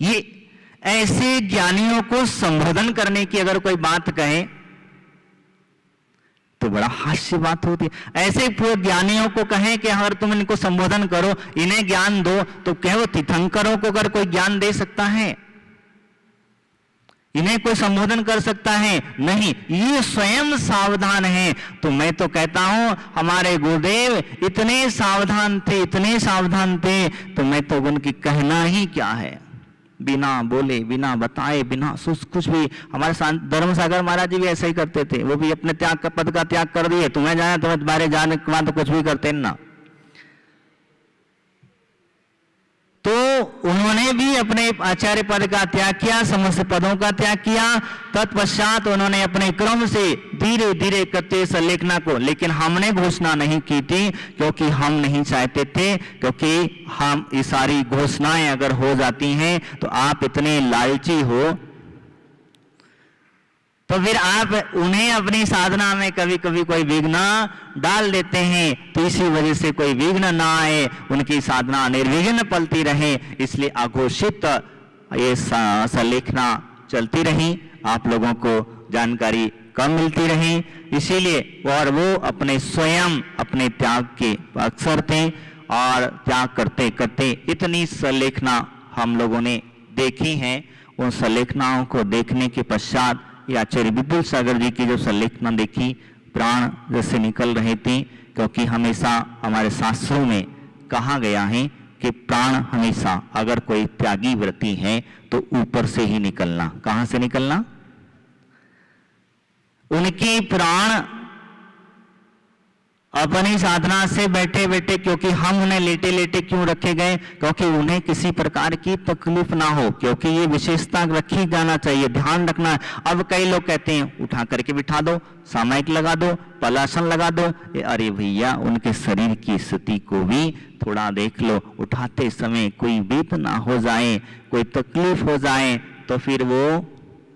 ये ऐसे ज्ञानियों को संबोधन करने की अगर कोई बात कहे तो बड़ा हास्य बात होती है। ऐसे पूरे ज्ञानियों को कहें कि अगर तुम इनको संबोधन करो, इन्हें ज्ञान दो, तो क्या वो तीर्थंकरों को अगर कोई ज्ञान दे सकता है? इन्हें कोई संबोधन कर सकता है? नहीं, ये स्वयं सावधान है। तो मैं तो कहता हूं हमारे गुरुदेव इतने सावधान थे, इतने सावधान थे, तो मैं तो उनकी कहना ही क्या है, बिना बोले, बिना बताए, बिना कुछ भी। हमारे धर्मसागर महाराज जी भी ऐसा ही करते थे, वो भी अपने त्याग का पद का त्याग कर दिए। तुम्हें जाना, तुम्हें तुम्हारे जाने के बाद तो कुछ भी करते ना। तो उन्होंने भी अपने आचार्य पद का त्याग किया, समस्त पदों का त्याग किया। तत्पश्चात उन्होंने अपने क्रम से धीरे धीरे करते संलेखना को, लेकिन हमने घोषणा नहीं की थी क्योंकि हम नहीं चाहते थे, क्योंकि हम ये सारी घोषणाएं अगर हो जाती हैं तो आप इतने लालची हो तो फिर आप उन्हें अपनी साधना में कभी कभी कोई विघ्न डाल देते हैं। तो इसी वजह से कोई विघ्न ना आए, उनकी साधना निर्विघ्न पलती रहे, इसलिए अघोषित ये संलेखना चलती रही, आप लोगों को जानकारी कम मिलती रही। इसीलिए और वो अपने स्वयं अपने त्याग के अक्षर थे और त्याग करते करते इतनी संलेखना हम लोगों ने देखी हैं। उन संलेखनाओं को देखने के पश्चात ये आचार्य विपुल सागर जी की जो संलेखना देखी, प्राण जैसे निकल रहे थे, क्योंकि हमेशा हमारे शास्त्रों में कहा गया है कि प्राण हमेशा अगर कोई त्यागी व्रती है तो ऊपर से ही निकलना। कहां से निकलना? उनके प्राण अपनी साधना से बैठे बैठे, क्योंकि हम उन्हें लेटे लेटे क्यों रखे गए? क्योंकि उन्हें किसी प्रकार की तकलीफ ना हो, क्योंकि ये विशेषता रखी जाना चाहिए, ध्यान रखना। अब कई लोग कहते हैं उठा करके बिठा दो, सामायिक लगा दो, पलासन लगा दो। अरे भैया, उनके शरीर की स्थिति को भी थोड़ा देख लो। उठाते समय कोई वेदना हो जाए, कोई तकलीफ हो जाए तो फिर वो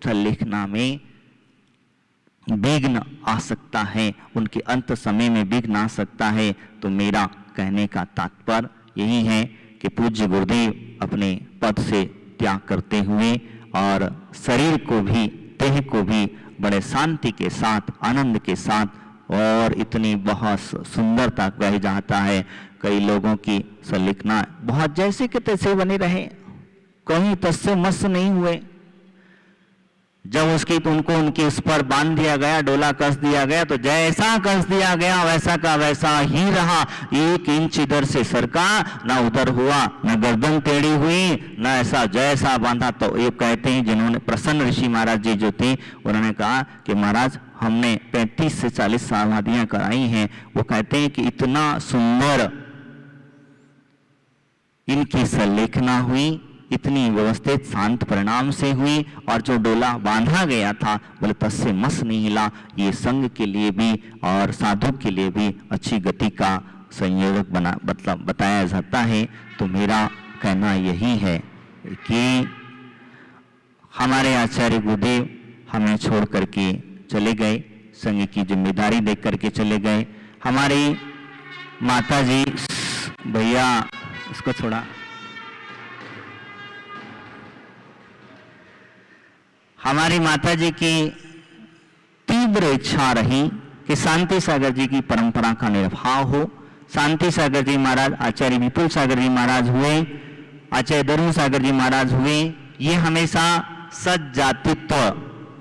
संलेखना में विघ्न आ सकता है, उनके अंत समय में विघ्न आ सकता है। तो मेरा कहने का तात्पर्य यही है कि पूज्य गुरुदेव अपने पद से त्याग करते हुए और शरीर को भी, देह को भी बड़े शांति के साथ, आनंद के साथ, और इतनी बहुत सुंदरता कही जाता है। कई लोगों की संलेखना बहुत जैसे के तैसे बने रहे, कहीं तस्से मस नहीं हुए। जब उसकी तो उनको उनके उस पर बांध दिया गया, डोला कस दिया गया, तो जैसा कस दिया गया वैसा का वैसा ही रहा। 1 इंच इधर से सरका, ना उधर हुआ, न गर्दन टेढ़ी हुई, न ऐसा जैसा बांधा। तो ये कहते हैं, जिन्होंने प्रसन्न ऋषि महाराज जी जो थे, उन्होंने कहा कि महाराज हमने 35 से 40 समाधियां कराई हैं। वो कहते हैं कि इतना सुंदर इनकी संलेखना हुई, इतनी व्यवस्थित शांत परिणाम से हुई, और जो डोला बांधा गया था बोले तस्से मस नहीं हिला। ये संघ के लिए भी और साधु के लिए भी अच्छी गति का संयोजक बताया जाता है। तो मेरा कहना यही है कि हमारे आचार्य गुरुदेव हमें छोड़ करके चले गए, संघ की जिम्मेदारी देख करके चले गए। हमारी माता जी, भैया इसको छोड़ा, हमारी माता जी की तीव्र इच्छा रही कि शांति सागर जी की परंपरा का निर्वाह हो। शांति सागर जी महाराज आचार्य विपुल सागर जी महाराज हुए, आचार्य धर्म सागर जी महाराज हुए, ये हमेशा सज्जातित्व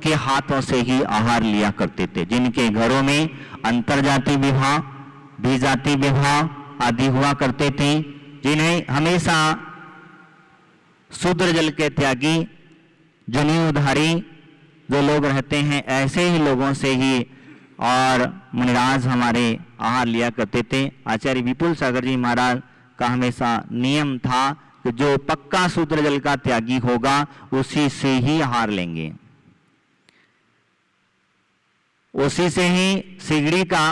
के हाथों से ही आहार लिया करते थे। जिनके घरों में अंतरजाति विवाह, द्विजाति विवाह आदि हुआ करते थे, जिन्हें हमेशा शूद्र जल के त्यागी, जनेऊधारी जो लोग रहते हैं, ऐसे ही लोगों से ही और मुनिराज हमारे आहार लिया करते थे। आचार्य विपुल सागर जी महाराज का हमेशा नियम था कि जो पक्का शूद्र जल का त्यागी होगा उसी से ही आहार लेंगे, उसी से ही सिगड़ी का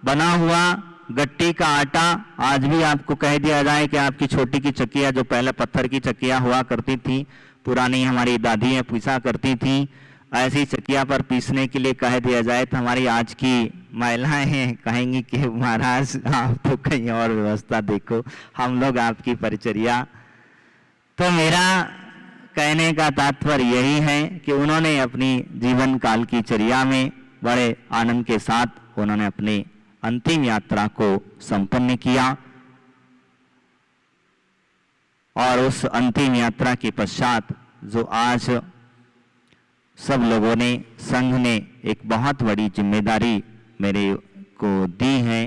बना हुआ गट्टी का आटा। आज भी आपको कह दिया जाए कि आपकी छोटी की चक्कियां, जो पहले पत्थर की चक्कियां हुआ करती थी, पुरानी हमारी दादियां पीसा करती थी, ऐसी चकिया पर पीसने के लिए कह दिया जाए तो हमारी आज की महिलाएं हैं कहेंगी कि महाराज आप तो कहीं और व्यवस्था देखो, हम लोग आपकी परिचर्या। तो मेरा कहने का तात्पर्य यही है कि उन्होंने अपनी जीवन काल की चर्या में बड़े आनंद के साथ उन्होंने अपनी अंतिम यात्रा को संपन्न किया और उस अंतिम यात्रा के पश्चात जो आज सब लोगों ने, संघ ने एक बहुत बड़ी जिम्मेदारी मेरे को दी है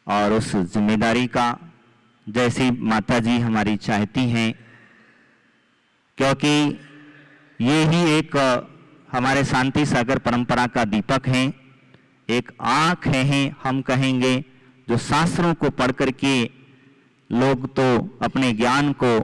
और उस जिम्मेदारी का जैसी माताजी हमारी चाहती हैं, क्योंकि ये ही एक हमारे शांति सागर परंपरा का दीपक है, एक आँख है हम कहेंगे, जो शास्त्रों को पढ़ करके लोग तो अपने ज्ञान को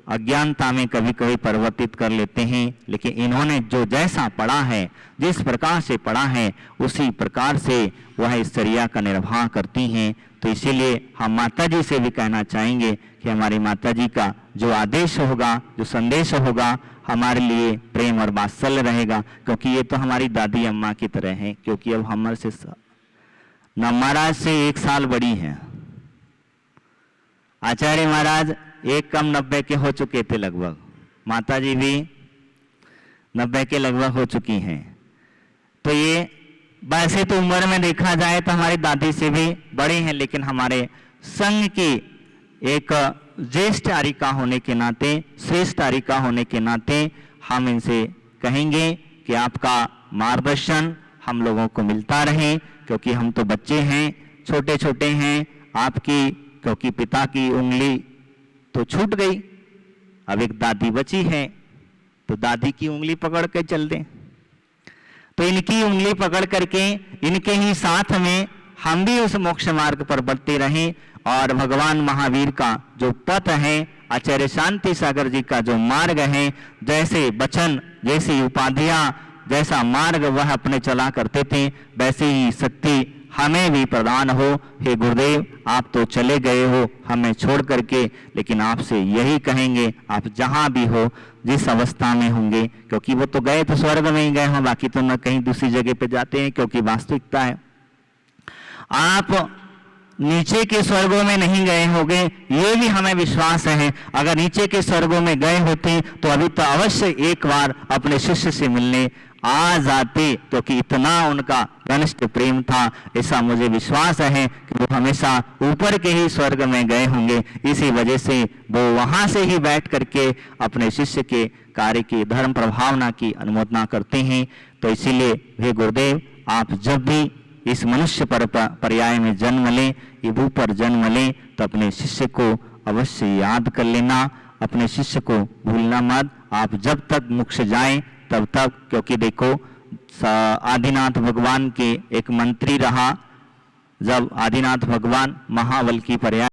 अज्ञानता में कभी कभी परिवर्तित कर लेते हैं, लेकिन इन्होंने जो जैसा पढ़ा है, जिस प्रकार से पढ़ा है, उसी प्रकार से वह इस चर्या का निर्वाह करती हैं। तो इसीलिए हम माता जी से भी कहना चाहेंगे कि हमारी माता जी का जो आदेश होगा, जो संदेश होगा, हमारे लिए प्रेम और वात्सल्य रहेगा, क्योंकि ये तो हमारी दादी अम्मा की तरह है, क्योंकि अब हमारे से महाराज से 1 साल बड़ी है। आचार्य महाराज 1 कम 90 के हो चुके थे लगभग, माता जी भी 90 के लगभग हो चुकी हैं। तो ये वैसे तो उम्र में देखा जाए तो हमारी दादी से भी बड़े हैं, लेकिन हमारे संघ की एक ज्येष्ठ आरिका होने के नाते, श्रेष्ठ आरिका होने के नाते हम इनसे कहेंगे कि आपका मार्गदर्शन हम लोगों को मिलता रहे, क्योंकि हम तो बच्चे हैं, छोटे छोटे हैं। आपकी क्योंकि पिता की उंगली तो छूट गई, अब एक दादी बची है, तो दादी की उंगली पकड़ के चल दें। तो इनकी उंगली पकड़ करके इनके ही साथ में हम भी उस मोक्ष मार्ग पर बढ़ते रहें और भगवान महावीर का जो पथ है, आचार्य शांति सागर जी का जो मार्ग है, जैसे वचन, जैसी उपाधियां, जैसा मार्ग वह अपने चला करते थे, वैसे ही शक्ति हमें भी प्रदान हो। हे गुरुदेव, आप तो चले गए हो हमें छोड़ करके, लेकिन आपसे यही कहेंगे, आप जहां भी हो, जिस अवस्था में होंगे, क्योंकि वो तो गए तो स्वर्ग में ही गए हो, बाकी तो न कहीं दूसरी जगह पे जाते हैं, क्योंकि वास्तविकता है आप नीचे के स्वर्गों में नहीं गए होंगे, ये भी हमें विश्वास है। अगर नीचे के स्वर्गों में गए होते तो अभी तो अवश्य एक बार अपने शिष्य से मिलने आ जाते, क्योंकि इतना उनका घनिष्ठ प्रेम था। ऐसा मुझे विश्वास है कि वो हमेशा ऊपर के ही स्वर्ग में गए होंगे, इसी वजह से वो वहां से ही बैठ करके अपने शिष्य के कार्य की, धर्म प्रभावना की अनुमोदना करते हैं। तो इसीलिए हे गुरुदेव, आप जब भी इस मनुष्य पर पर्याय में जन्म लें, ये भू पर जन्म लें, तो अपने शिष्य को अवश्य याद कर लेना, अपने शिष्य को भूलना मत। आप जब तक मोक्ष जाएं तब तक, क्योंकि देखो आदिनाथ भगवान के एक मंत्री रहा, जब आदिनाथ भगवान महाबल की पर्याय